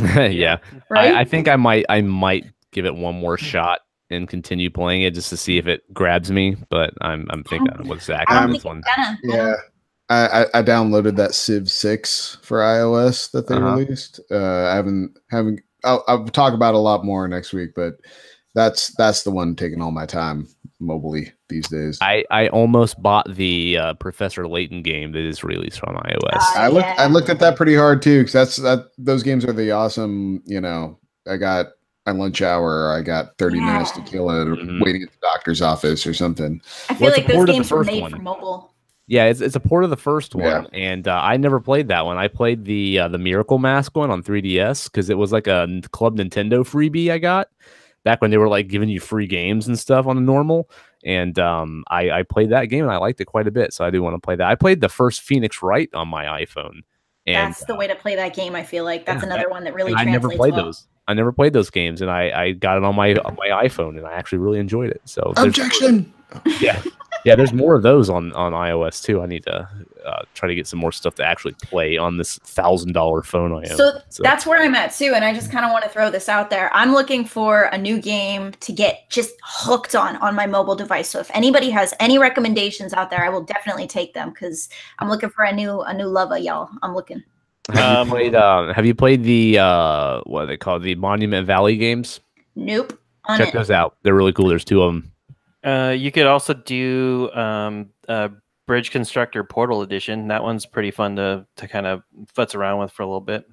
Yeah. Right? I think I might give it one more shot and continue playing it just to see if it grabs me, but I'm thinking with Zach on this one. Yeah. I downloaded that Civ 6 for iOS that they released. I'll talk about it a lot more next week, but that's the one taking all my time mobilely these days. I almost bought the Professor Layton game that is released on iOS. I looked at that pretty hard too, because those games are the awesome. I got my lunch hour. I got 30 minutes to kill it, waiting at the doctor's office or something. I feel like those games were made for mobile. Yeah, it's a port of the first one, and I never played that one. I played the Miracle Mask one on 3DS because it was like a Club Nintendo freebie I got back when they were like giving you free games and stuff on the normal. And I played that game and I liked it quite a bit, so I do want to play that. I played the first Phoenix Wright on my iPhone. And that's the way to play that game. I feel like that's another one that really translates. I never played those games, and I got it on my iPhone, and I actually really enjoyed it. So objection. Yeah, there's more of those on iOS too. I need to try to get some more stuff to actually play on this $1,000 phone I own. So that's where I'm at too, and I just kind of want to throw this out there. I'm looking for a new game to get just hooked on my mobile device. So if anybody has any recommendations out there, I will definitely take them, because I'm looking for a new lover, y'all. I'm looking. Have you played the what are they called, the Monument Valley games? Nope. Check those out. They're really cool. There's 2 of them. You could also do Bridge Constructor Portal Edition. That one's pretty fun to kind of futz around with for a little bit.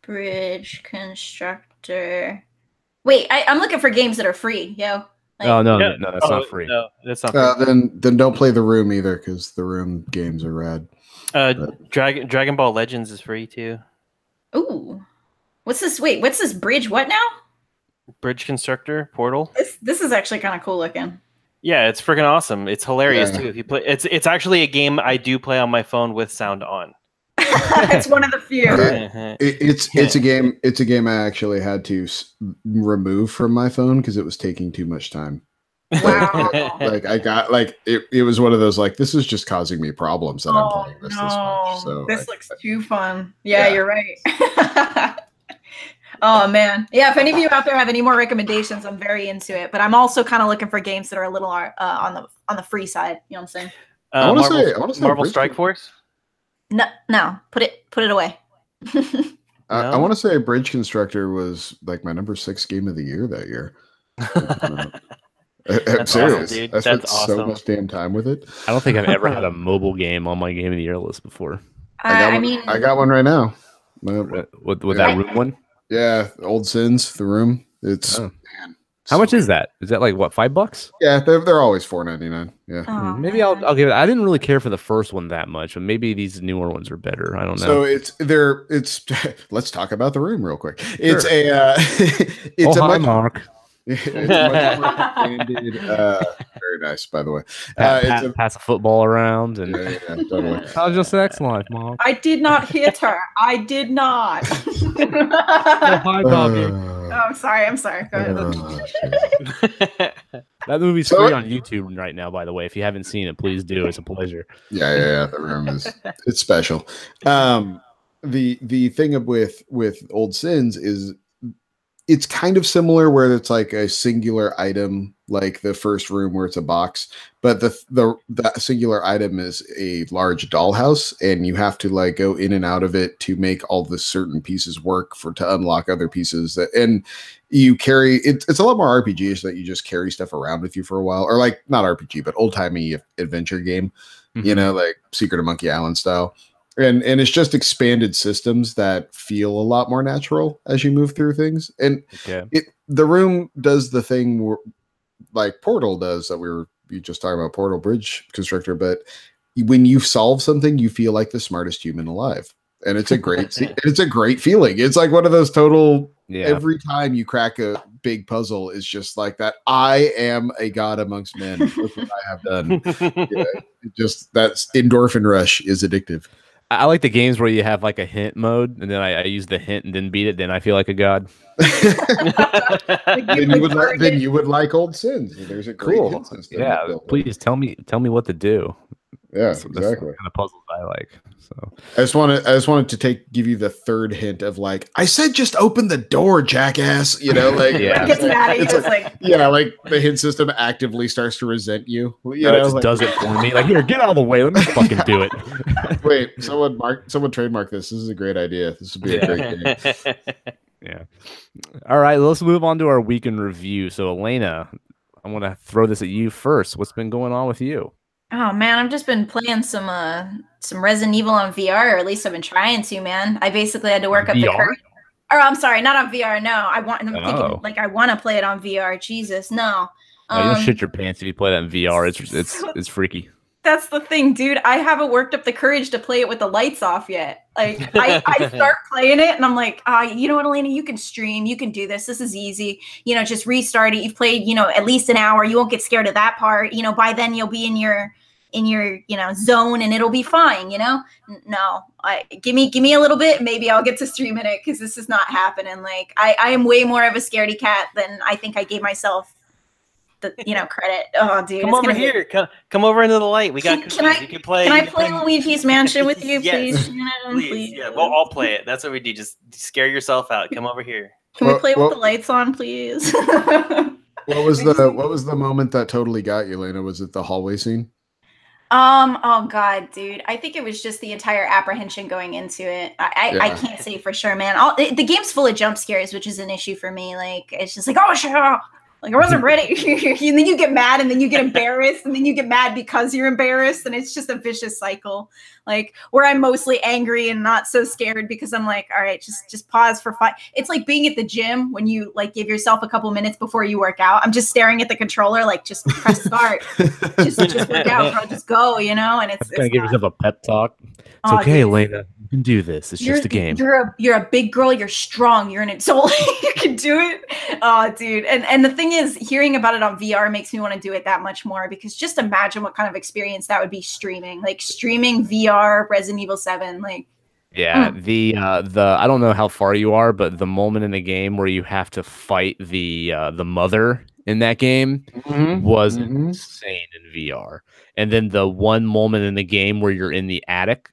Bridge Constructor. Wait, I'm looking for games that are free, yo. No, that's not free. No, that's not free. Then don't play The Room either, because The Room games are rad. Dragon Ball Legends is free too. Ooh. What's this? Wait, what's this bridge? What now? Bridge Constructor Portal. This is actually kind of cool looking. Yeah, it's freaking awesome. It's hilarious too. If you play, it's actually a game I do play on my phone with sound on. It's one of the few. It's a game. It's a game I actually had to remove from my phone because it was taking too much time. Wow. It was one of those, like, this is just causing me problems that I'm playing this much. So this looks too fun. Yeah, you're right. Oh man, yeah. If any of you out there have any more recommendations, I'm very into it. But I'm also kind of looking for games that are a little on the free side. You know what I'm saying? I want to say Marvel Strike Force. No, put it away. I want to say Bridge Constructor was like my number 6 game of the year that year. I'm serious. Awesome, dude. I spent so much damn time with it. I don't think I've ever had a mobile game on my game of the year list before. I got one right now. With that room one? Yeah, Old Sins, The Room. It's man. How much is that? Is that like what, $5? Yeah, they're always $4.99. Yeah. Maybe I'll give it. I didn't really care for the first one that much, but maybe these newer ones are better. I don't know. So it's let's talk about The Room real quick. It's hi, Mark. It's a much more expanded, very nice, by the way. Pass a football around and totally. How's your sex life, Mark? I did not hit her. I did not. Hi, Bobby. I'm sorry. Go ahead. That movie's free on YouTube right now, by the way. If you haven't seen it, please do. It's a pleasure. Yeah. The Room it's special. The thing with Old Sins is it's kind of similar where it's like a singular item, like the first room where it's a box, but the singular item is a large dollhouse, and you have to like go in and out of it to make all the certain pieces work to unlock other pieces. And you carry it's a lot more RPG-ish that you just carry stuff around with you for a while, or like not RPG, but old timey adventure game, like Secret of Monkey Island style. And it's just expanded systems that feel a lot more natural as you move through things. And The Room does the thing like Portal does that we just talking about, Portal Bridge Constructor. But when you solve something, you feel like the smartest human alive. And it's a great it's a great feeling. It's like one of those total every time you crack a big puzzle is just like that. I am a god amongst men. Look what I have done. Just that endorphin rush is addictive. I like the games where you have like a hint mode, and then I use the hint and then beat it. Then I feel like a god. then you would like Old Sins. There's a great hint system. Yeah, please tell me what to do. Yeah, that's exactly. That's the kind of puzzles I like. So I just wanted to give you the third hint of like, I said just open the door, jackass. Like like the hint system actively starts to resent you. It just does it for me. Like, here, get out of the way. Let me fucking do it. Wait, someone trademark this. This is a great idea. This would be a great game. Yeah. All right, let's move on to our week in review. So Alaina, I want to throw this at you first. What's been going on with you? Oh man, I've just been playing some Resident Evil on VR, or at least I've been trying to, man. I basically had to work up the courage. Or I'm sorry, not on VR. No, I'm thinking like I want to play it on VR. Jesus, no. You don't shit your pants if you play that in VR. It's freaky. That's the thing, dude. I haven't worked up the courage to play it with the lights off yet. Like I start playing it and I'm like, you know what, Alaina, you can stream, you can do this. This is easy. Just restart it. You've played, at least an hour. You won't get scared of that part. By then you'll be in your zone and it'll be fine. No, give me a little bit. Maybe I'll get to streaming it because this is not happening. Like I am way more of a scaredy cat than I think I gave myself the credit. Oh, dude, come over here. Come over into the light. We got. Can I play Luigi's Mansion with you, yes, please? Please. Yeah, we'll all play it. That's what we do. Just scare yourself out. Come over here. Can we play with the lights on, please? What was the moment that totally got you, Alaina? Was it the hallway scene? Oh god, dude. I think it was just the entire apprehension going into it. I can't say for sure, man. The game's full of jump scares, which is an issue for me. Like, it's just like, oh shit. Like, I wasn't ready. And then you get mad, and then you get embarrassed, and then you get mad because you're embarrassed, and it's just a vicious cycle. Like, where I'm mostly angry and not so scared because I'm like, all right, just pause for 5. It's like being at the gym when you like give yourself a couple minutes before you work out. I'm just staring at the controller, like, just press start, just work out, bro. Just go, And it's gonna give yourself a pep talk. It's okay, Alaina. You can do this. It's just a game. You're a big girl. You're strong. You're an adult. You can do it. Oh, dude. And the thing is, hearing about it on VR makes me want to do it that much more, because just imagine what kind of experience that would be streaming. Like streaming VR Resident Evil 7. Like, yeah, the I don't know how far you are, but the moment in the game where you have to fight the mother in that game was insane in VR. And then the one moment in the game where you're in the attic,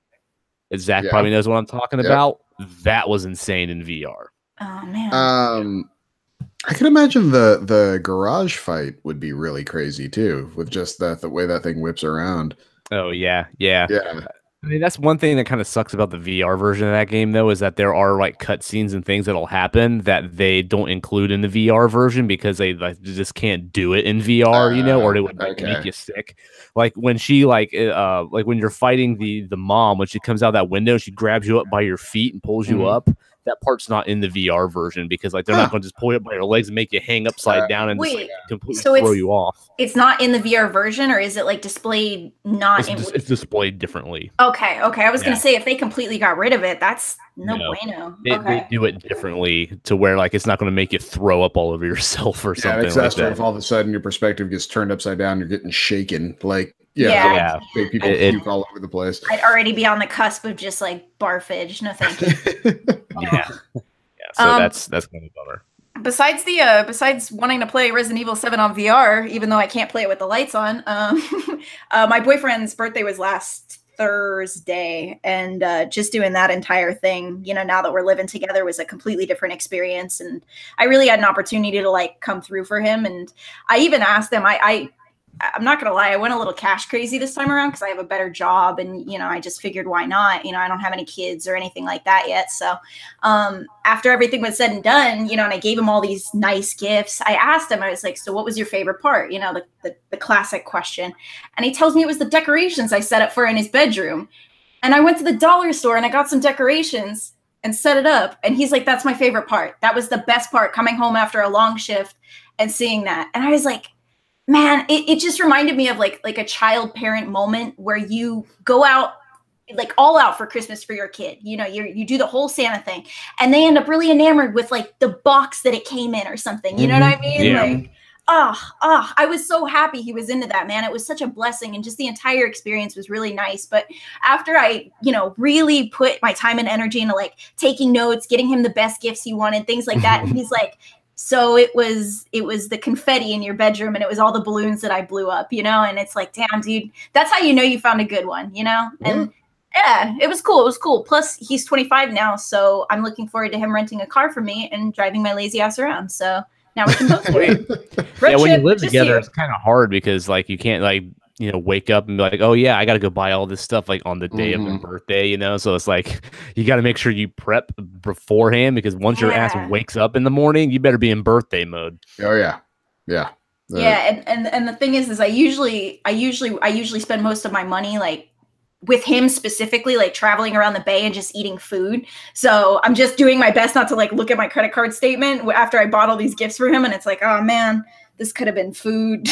Zach probably knows what I'm talking about. That was insane in VR. Oh man. I can imagine the garage fight would be really crazy too, with just the way that thing whips around. Oh yeah. Yeah. I mean, that's one thing that kind of sucks about the VR version of that game, though, is that there are like cutscenes and things that'll happen that they don't include in the VR version because they like just can't do it in VR, or they would like, make you sick. Like when she like when you're fighting the mom, when she comes out that window, she grabs you up by your feet and pulls you up. That part's not in the VR version because like they're not going to just pull you up by your legs and make you hang upside down and just like, completely throw you off. It's not in the VR version, or is it like displayed not it's displayed differently. Okay. I was gonna say if they completely got rid of it, that's no bueno. They do it differently to where like it's not going to make you throw up all over yourself or something like that. If all of a sudden your perspective gets turned upside down, you're getting shaken. Like big people puke all over the place. I'd already be on the cusp of just like barfage. No, thank you. So that's kind of a bummer. Besides wanting to play Resident Evil 7 on VR, even though I can't play it with the lights on, my boyfriend's birthday was last Thursday, and just doing that entire thing, now that we're living together, was a completely different experience, and I really had an opportunity to like come through for him. And I even asked him, I'm not gonna lie, I went a little cash crazy this time around because I have a better job, and I just figured why not. I don't have any kids or anything like that yet. So after everything was said and done, and I gave him all these nice gifts, I asked him, I was like, so what was your favorite part? The classic question. And he tells me it was the decorations I set up for in his bedroom. And I went to the dollar store and I got some decorations and set it up. And he's like, that's my favorite part. That was the best part, coming home after a long shift and seeing that. And I was like, man, it just reminded me of like a child parent moment where you go out like all out for Christmas for your kid. You do the whole Santa thing, and they end up really enamored with like the box that it came in or something. You know what I mean? Yeah. Like, I was so happy he was into that, man. It was such a blessing, and just the entire experience was really nice. But after I, really put my time and energy into like taking notes, getting him the best gifts he wanted, things like that, and he's like, so it was the confetti in your bedroom, and it was all the balloons that I blew up, and it's like, damn, dude, that's how you found a good one, And yeah, it was cool. It was cool. Plus, he's 25 now, so I'm looking forward to him renting a car for me and driving my lazy ass around. So now we can both do it. Yeah, when you live together, it's kind of hard because like you can't like wake up and be like, oh yeah, I got to go buy all this stuff like on the day of their birthday, so it's like you got to make sure you prep beforehand because once your ass wakes up in the morning, you better be in birthday mode. Oh yeah. And the thing is I usually spend most of my money like with him specifically, like traveling around the bay and just eating food. So I'm just doing my best not to like look at my credit card statement after I bought all these gifts for him, and it's like, oh man, this could have been food.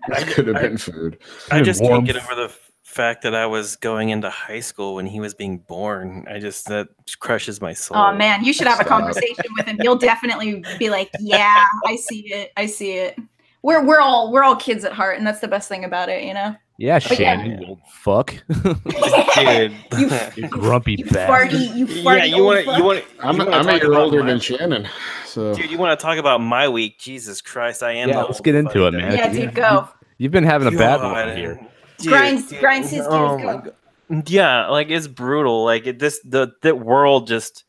That could have been food. I just can't get over the fact that I was going into high school when he was being born. That crushes my soul. Oh man, you should have a conversation with him. You'll definitely be like, yeah, I see it. We're all kids at heart, and that's the best thing about it, Yeah, Shannon, you old fuck. Dude, you grumpy bastard. You farty. You want. I'm a year older than Shannon. So, dude, you want to talk about my week? Jesus Christ, I am. Yeah, let's get into it, man. Yeah, dude, go. You've been having a bad one here. Grind his gears, go. Yeah, like it's brutal. Like the world just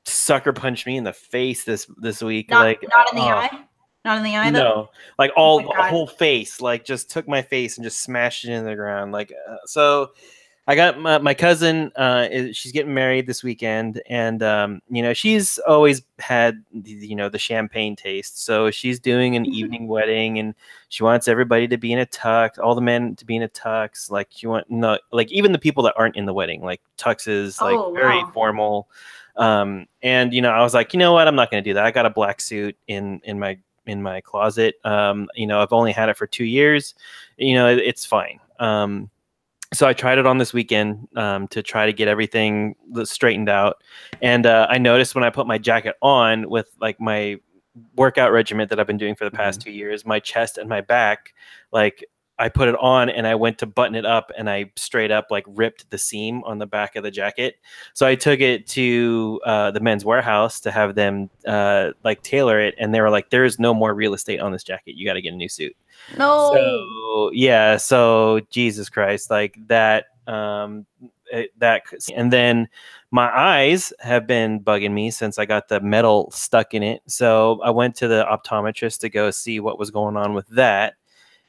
sucker punched me in the face this week. Not in the eye. Not in the eye, though? No, like the whole face, like just took my face and just smashed it into the ground. Like, so I got my cousin, she's getting married this weekend, and, she's always had, the champagne taste. So she's doing an evening wedding, and she wants everybody to be in a tux, all the men to be in a tux. Like like even the people that aren't in the wedding, like tuxes, like very formal. And, I was like, you know what? I'm not going to do that. I got a black suit in my closet. I've only had it for 2 years. It's fine. So I tried it on this weekend to try to get everything straightened out. And I noticed when I put my jacket on with like my workout regimen that I've been doing for the past 2 years, my chest and my back, like I put it on and I went to button it up and I straight up like ripped the seam on the back of the jacket. So I took it to the Men's Warehouse to have them like tailor it. And they were like, there is no more real estate on this jacket. You got to get a new suit. No. So, yeah. So Jesus Christ, like that. that. And then my eyes have been bugging me since I got the metal stuck in it. So I went to the optometrist to go see what was going on with that.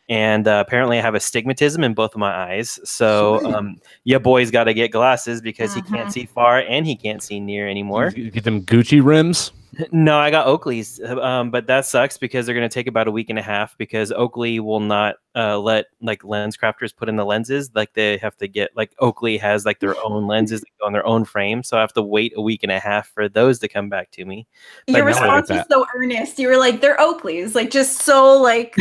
And apparently I have astigmatism in both of my eyes. So your boy's got to get glasses because he can't see far and he can't see near anymore. You get them Gucci rims? No, I got Oakley's, but that sucks because they're going to take about a week and a half because Oakley will not let like lens crafters put in the lenses. Like they have to get like Oakley has like their own lenses on their own frame. So I have to wait a week and a half for those to come back to me. Your response was so earnest. You were like, they're Oakley's, like just so like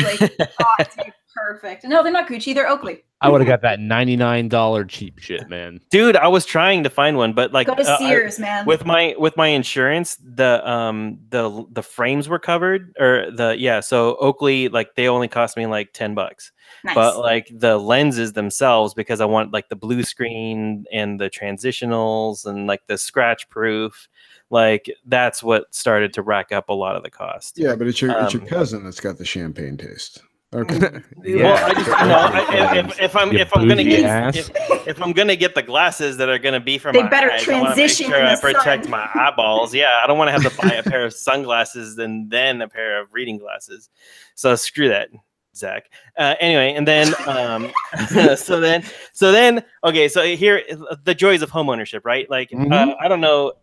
perfect. No, they're not Gucci. They're Oakley. I would have got that $99 cheap shit, man. Dude, I was trying to find one, but like go to Sears, man. With my insurance, the frames were covered, or so Oakley, like they only cost me like $10. Nice. But like the lenses themselves, because I want like the blue screen and the transitionals and like the scratch proof, like that's what started to rack up a lot of the cost. Yeah, but it's your cousin that's got the champagne taste. Okay. Well, if I'm gonna get the glasses that are gonna be for my better eyes, transition. I want to make sure I protect my eyeballs. Yeah, I don't want to have to buy a pair of sunglasses and then a pair of reading glasses. So screw that, Zach. Anyway, and then so then okay, so here the joys of homeownership, right? Like I don't know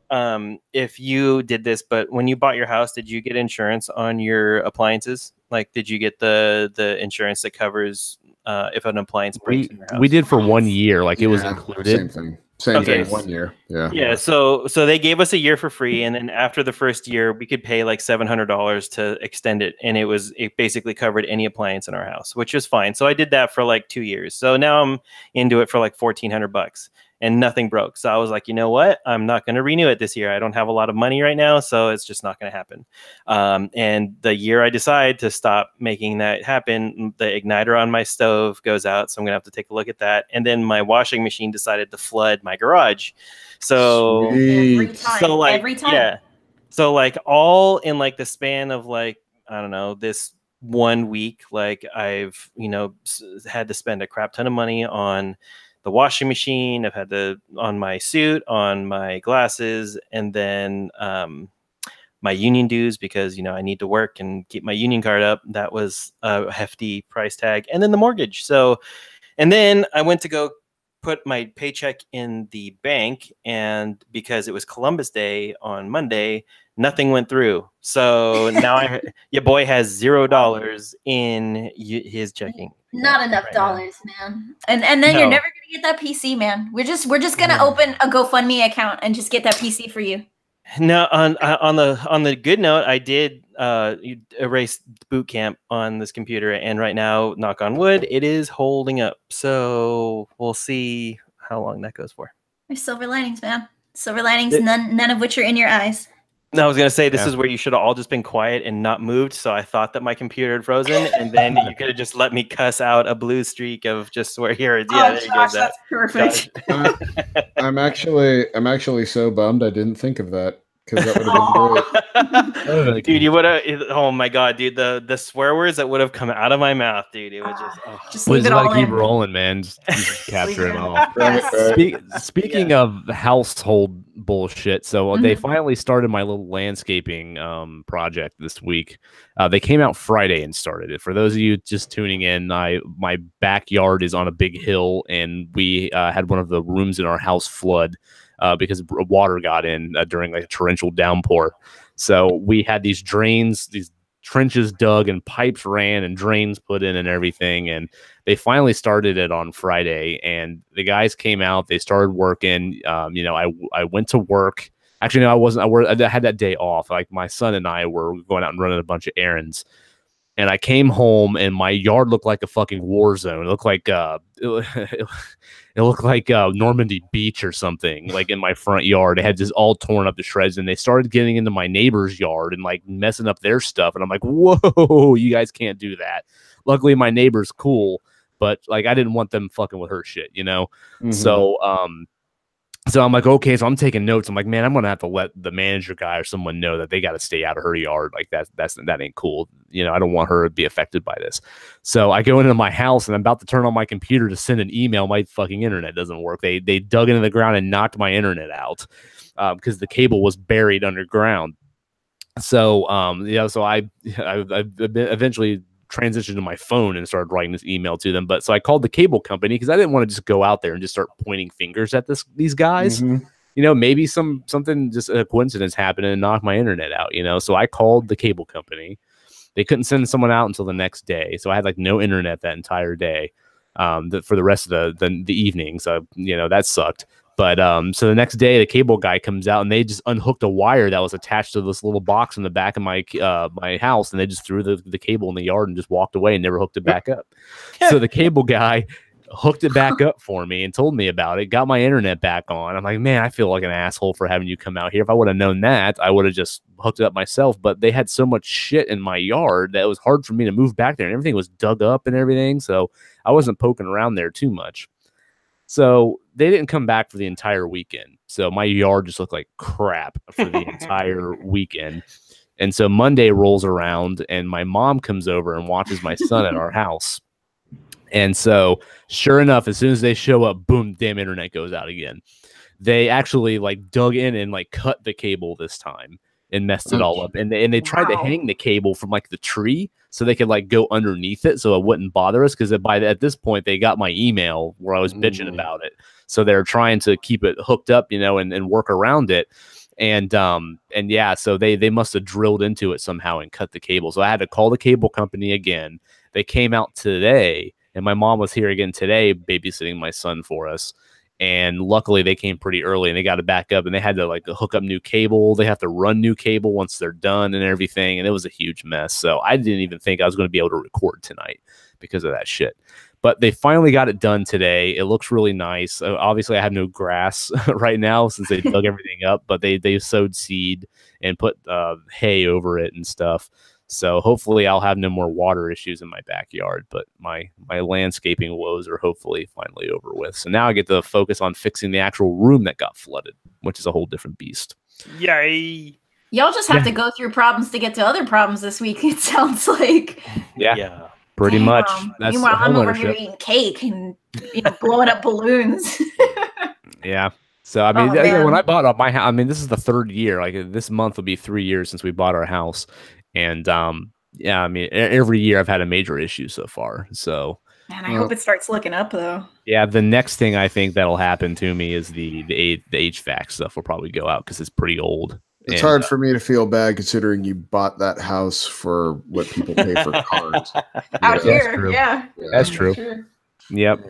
if you did this, but when you bought your house, did you get insurance on your appliances? Like, did you get the insurance that covers if an appliance breaks in your house? We did for 1 year, like it was included. Same thing. 1 year. Yeah. So they gave us a year for free, and then after the first year, we could pay like $700 to extend it, and it basically covered any appliance in our house, which was fine. So I did that for like 2 years. So now I'm into it for like $1,400. And nothing broke. So I was like, you know what? I'm not going to renew it this year. I don't have a lot of money right now, so it's just not going to happen. And the year I decide to stop making that happen, the igniter on my stove goes out, so I'm going to have to take a look at that. And then my washing machine decided to flood my garage. So every time. Yeah. So like all in like the span of like, I don't know, this 1 week, like I've, had to spend a crap ton of money on the washing machine. I've had on my suit, on my glasses, and then my union dues because, I need to work and keep my union card up. That was a hefty price tag. And then the mortgage. So, and then I went to go put my paycheck in the bank, and because it was Columbus Day on Monday, nothing went through. So now your boy has $0 in his checking. Not enough dollars, man. And then you're never gonna get that PC, man. We're just gonna open a GoFundMe account and just get that PC for you. No, on the good note, I did erase boot camp on this computer, and right now, knock on wood, it is holding up. So we'll see how long that goes for. There's silver linings, man. Silver linings, none of which are in your eyes. No, I was going to say, this is where you should have all just been quiet and not moved. So I thought that my computer had frozen, and then you could have just let me cuss out a blue streak of just where here. Yeah, there you go. That's perfect. I'm actually so bummed I didn't think of that, because that would have been great. Dude, you would have. Oh my god, dude, the swear words that would have come out of my mouth, dude. It was just leave it all keep in. rolling, man. Just capture it all. Right. Speaking of household bullshit, so they finally started my little landscaping project this week. They came out Friday and started it. For those of you just tuning in, my backyard is on a big hill, and we had one of the rooms in our house flood because water got in during like a torrential downpour. So we had these drains, these trenches dug, and pipes ran and drains put in and everything. And they finally started it on Friday, and the guys came out, they started working. I went to work. Actually, no, I wasn't. I had that day off. Like my son and I were going out and running a bunch of errands. And I came home, and my yard looked like a fucking war zone. It looked like it looked like Normandy Beach or something. Like in my front yard, it had just all torn up to shreds. And they started getting into my neighbor's yard and like messing up their stuff. And I'm like, whoa, you guys can't do that. Luckily, my neighbor's cool, but like I didn't want them fucking with her shit, So I'm like, okay, so I'm taking notes. I'm like, man, I'm gonna have to let the manager guy or someone know that they got to stay out of her yard. Like that ain't cool. You know, I don't want her to be affected by this. So I go into my house and I'm about to turn on my computer to send an email. My fucking internet doesn't work. They dug into the ground and knocked my internet out because the cable was buried underground. So so I eventually transitioned to my phone and started writing this email to them. But so I called the cable company because I didn't want to just go out there and just start pointing fingers at these guys. Mm-hmm. You know, maybe something just a coincidence happened and knocked my internet out. You know, so I called the cable company. They couldn't send someone out until the next day, so I had like no internet that entire day for the rest of the evening. So you know that sucked. But so the next day, the cable guy comes out and they just unhooked a wire that was attached to this little box in the back of my my house, and they just threw the cable in the yard and just walked away and never hooked it back up. So the cable guy hooked it back up for me and told me about it, got my internet back on. I'm like, man, I feel like an asshole for having you come out here. If I would have known that, I would have just hooked it up myself. But they had so much shit in my yard that it was hard for me to move back there, and everything was dug up and everything. So I wasn't poking around there too much. So they didn't come back for the entire weekend. So my yard just looked like crap for the entire weekend. And so Monday rolls around and my mom comes over and watches my son at our house. And so sure enough, as soon as they show up, boom, damn internet goes out again. They actually like dug in and like cut the cable this time and messed it all up. And they tried to hang the cable from like the tree so they could like go underneath it so it wouldn't bother us. Because at this point, they got my email where I was bitching about it. So they're trying to keep it hooked up, you know, and work around it. And yeah, so they must have drilled into it somehow and cut the cable. So I had to call the cable company again. They came out today, and my mom was here again today babysitting my son for us. And luckily they came pretty early and they got it back up, and they had to like hook up new cable. They have to run new cable once they're done and everything. And it was a huge mess. So I didn't even think I was going to be able to record tonight because of that shit. But they finally got it done today. It looks really nice. Obviously I have no grass right now since they dug everything up, but they sowed seed and put hay over it and stuff. So hopefully I'll have no more water issues in my backyard, but my landscaping woes are hopefully finally over with. So now I get to focus on fixing the actual room that got flooded, which is a whole different beast. Yay. Y'all just have to go through problems to get to other problems this week, it sounds like. Yeah. Pretty much. That's meanwhile, I'm over here eating cake and blowing up balloons. Yeah. So I mean, when I bought my house, I mean, this is the third year. Like this month will be 3 years since we bought our house. And yeah, I mean, every year I've had a major issue so far. So, man, I hope it starts looking up though. Yeah, the next thing I think that'll happen to me is the HVAC stuff will probably go out because it's pretty old. It's hard for me to feel bad considering you bought that house for what people pay for cars. Out here, yeah. That's true. Yep.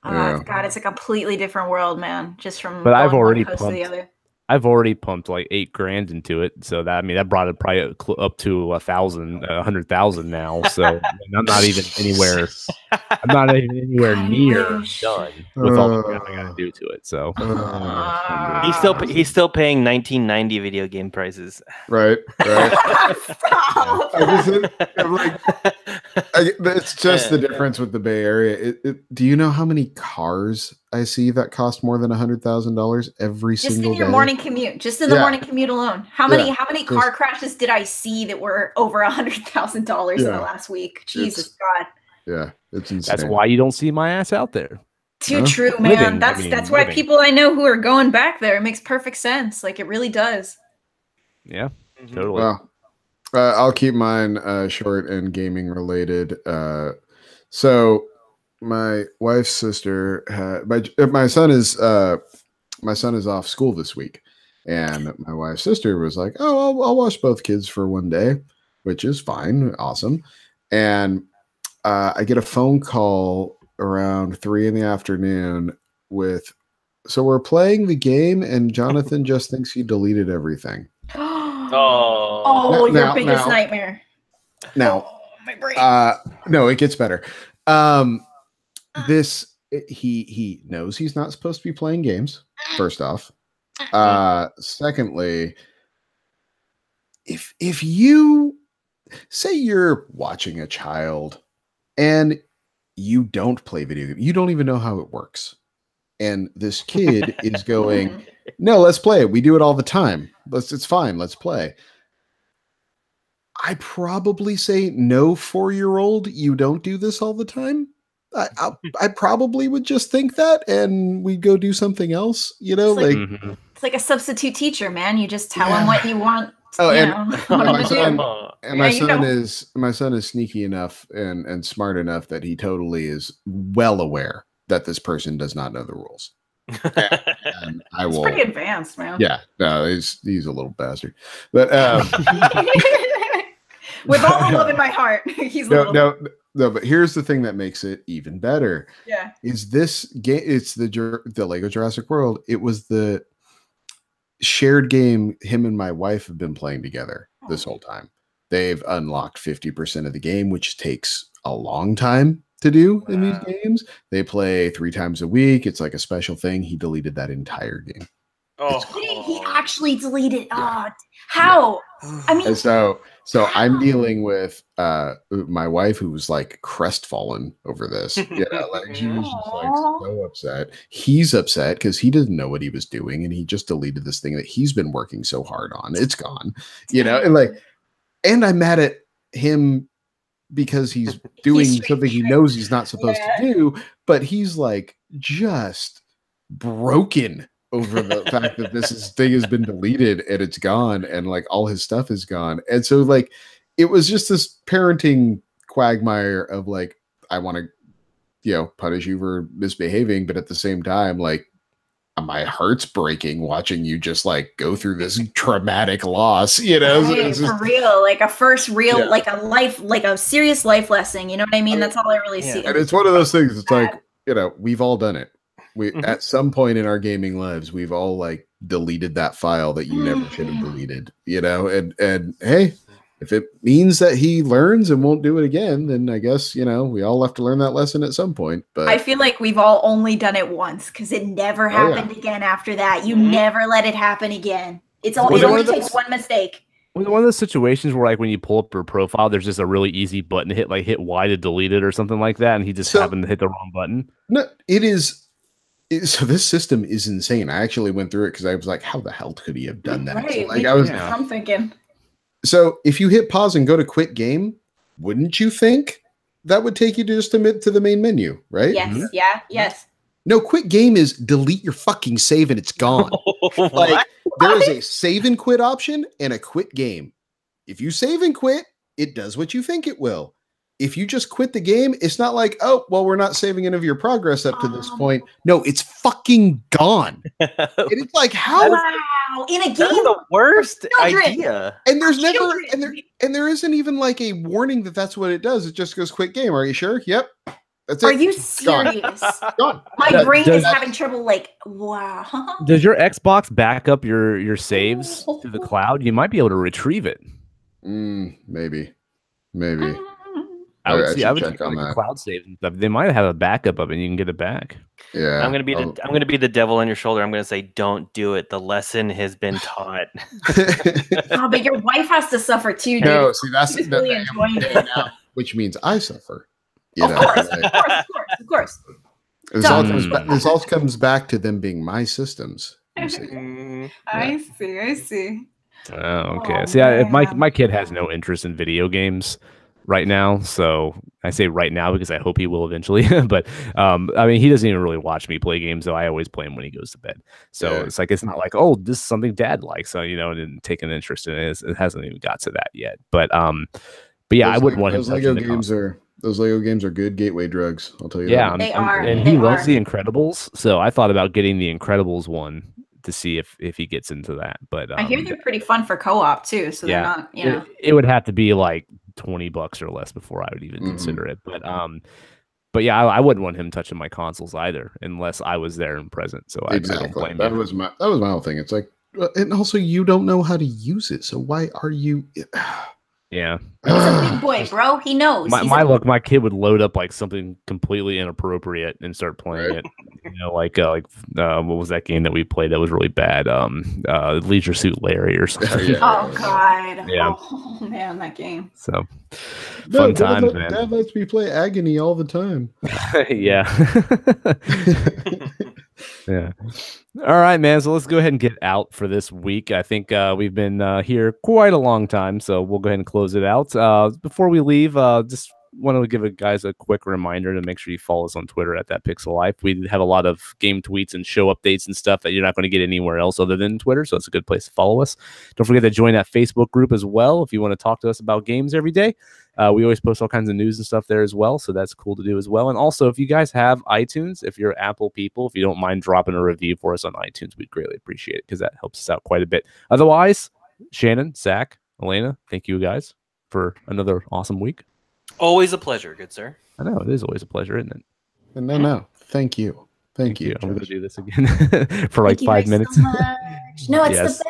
God, it's a completely different world, man. Just from but I've already pumped. I've already pumped like $8,000 into it, so that brought it probably up to 100,000 now. So I'm not even anywhere. I'm not even anywhere near done with all the crap I got to do to it. So he's still paying 1990 video game prices. Right. It's just the difference with the Bay Area. Do you know how many cars I see that cost more than $100,000 every single day? Just in your morning commute, just in the morning commute alone. How many car crashes did I see that were over $100,000 in the last week? Jesus God. Yeah, it's insane. That's why you don't see my ass out there. Too true, man. That's why people I know who are going back there. It makes perfect sense. Like it really does. Yeah, totally. Well, I'll keep mine short and gaming related. So my wife's sister had my son is off school this week, and my wife's sister was like, "Oh, I'll watch both kids for one day," which is fine, awesome. And I get a phone call around 3 p.m. so we're playing the game, and Jonathan just thinks he deleted everything. Your biggest nightmare. Now, my brain. No, it gets better. He knows he's not supposed to be playing games, first off. Secondly, if you say you're watching a child and you don't play video games, you don't even know how it works. and this kid is going, no, let's play it. We do it all the time. It's fine. Let's play. I probably say no, 4-year-old. You don't do this all the time. I probably would just think that, and we'd go do something else. You know, it's like a substitute teacher, man. You just tell them what you want. Oh, and my son is sneaky enough and smart enough that he totally is well aware that this person does not know the rules. And I will. It's pretty advanced, man. Yeah, no, he's a little bastard, but with all the love in my heart, he's no. But here's the thing that makes it even better. Yeah, is this game? It's the Lego Jurassic World. It was the shared game him and my wife have been playing together this whole time. They've unlocked 50% of the game, which takes a long time to do in these games. They play 3 times a week. It's like a special thing. He deleted that entire game. He actually deleted. Oh, how? I mean, so I'm dealing with my wife, who was like crestfallen over this. You know, like she was just like so upset. He's upset because he didn't know what he was doing, and he just deleted this thing that he's been working so hard on. It's gone, you know, and I'm mad at him because he's doing something he knows he's not supposed to do, but he's like just broken over the fact that this thing has been deleted and it's gone, and like all his stuff is gone. And so like it was just this parenting quagmire of like, I want to, you know, punish you for misbehaving, but at the same time, like, my heart's breaking watching you just like go through this traumatic loss, you know. Right, for real, like a first real, like a serious life lesson, you know what I mean? That's all I really see. And it's one of those things, it's like, you know, we've all done it. We at some point in our gaming lives, we've all like deleted that file that you never should have deleted, you know. And hey, if it means that he learns and won't do it again, then I guess, you know, we all have to learn that lesson at some point. But I feel like we've all only done it once because it never happened again after that. You never let it happen again. It only takes one mistake. Was it one of those situations where, like, when you pull up your profile, there's just a really easy button to hit, like hit Y to delete it or something like that, and he just happened to hit the wrong button? No, it is. So this system is insane. I actually went through it because I was like, how the hell could he have done that? Right. So, like, I'm thinking. So if you hit pause and go to quit game, wouldn't you think that would take you to just to the main menu, right? Yes. Yes. No, quit game is delete your fucking save and it's gone. Like, there is a save and quit option and a quit game. If you save and quit, it does what you think it will. If you just quit the game, it's not like, oh, well, we're not saving any of your progress up to this point. No, it's fucking gone. It's like, how? Wow, in a game, that's the worst idea. And there's never, and there isn't even like a warning that that's what it does. It just goes quit game. Are you sure? Yep. That's it. Are you serious? Gone. My brain is having trouble. Like, wow. Does your Xbox back up your saves to the cloud? You might be able to retrieve it. Maybe. I would check on that. Cloud saves and stuff. They might have a backup of it and you can get it back. Yeah. I'm gonna be the devil on your shoulder. I'm gonna say, don't do it. The lesson has been taught. Oh, but your wife has to suffer too, dude. No, see, that's really enjoying it now, which means I suffer. You of know, course. This all comes back to them being my systems. You see. I see. Oh, okay. See, my kid has no interest in video games right now, so I say right now because I hope he will eventually. But I mean, he doesn't even really watch me play games, though. I always play him when he goes to bed. So it's like, it's not like, oh, this is something Dad likes, so, you know, and take an interest in it. It hasn't even got to that yet. But yeah, I wouldn't want him. Those Lego games are good gateway drugs. I'll tell you. Yeah, that. They are, and he loves the Incredibles, so I thought about getting the Incredibles one to see if he gets into that. But I hear they're pretty fun for co-op too. So they're not, you know, it would have to be like $20 or less before I would even consider it. But yeah, I wouldn't want him touching my consoles either unless I was there and present. So I don't blame him. That was my whole thing. It's like, and also you don't know how to use it, so why are you? Yeah, he's a big boy, bro. He knows. My kid would load up like something completely inappropriate and start playing it. You know, like what was that game that we played that was really bad? Leisure Suit Larry or something. Oh God. Yeah. Oh man, that game. So fun times, man. Dad lets me play Agony all the time. Yeah. Yeah. All right, man. So let's go ahead and get out for this week. I think we've been here quite a long time, so we'll go ahead and close it out. Before we leave, just want to give guys a quick reminder to make sure you follow us on Twitter at That Pixel Life. We have a lot of game tweets and show updates and stuff that you're not going to get anywhere else other than Twitter, so it's a good place to follow us. Don't forget to join that Facebook group as well if you want to talk to us about games every day. We always post all kinds of news and stuff there as well, so that's cool to do as well. And also, if you guys have iTunes, if you're Apple people, if you don't mind dropping a review for us on iTunes, we'd greatly appreciate it because that helps us out quite a bit. Otherwise, Shannon, Zach, Alaina, thank you guys for another awesome week. Always a pleasure, good sir. I know, it is always a pleasure, isn't it? No. Thank you. Thank you. I'm going to do this again for like 5 minutes. So much. No, it's the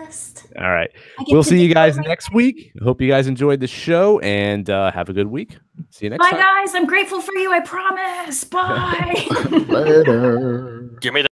best. All right. We'll see you guys next week. Hope you guys enjoyed the show and have a good week. See you next time. Bye, guys. I'm grateful for you. I promise. Bye. Later. Give me the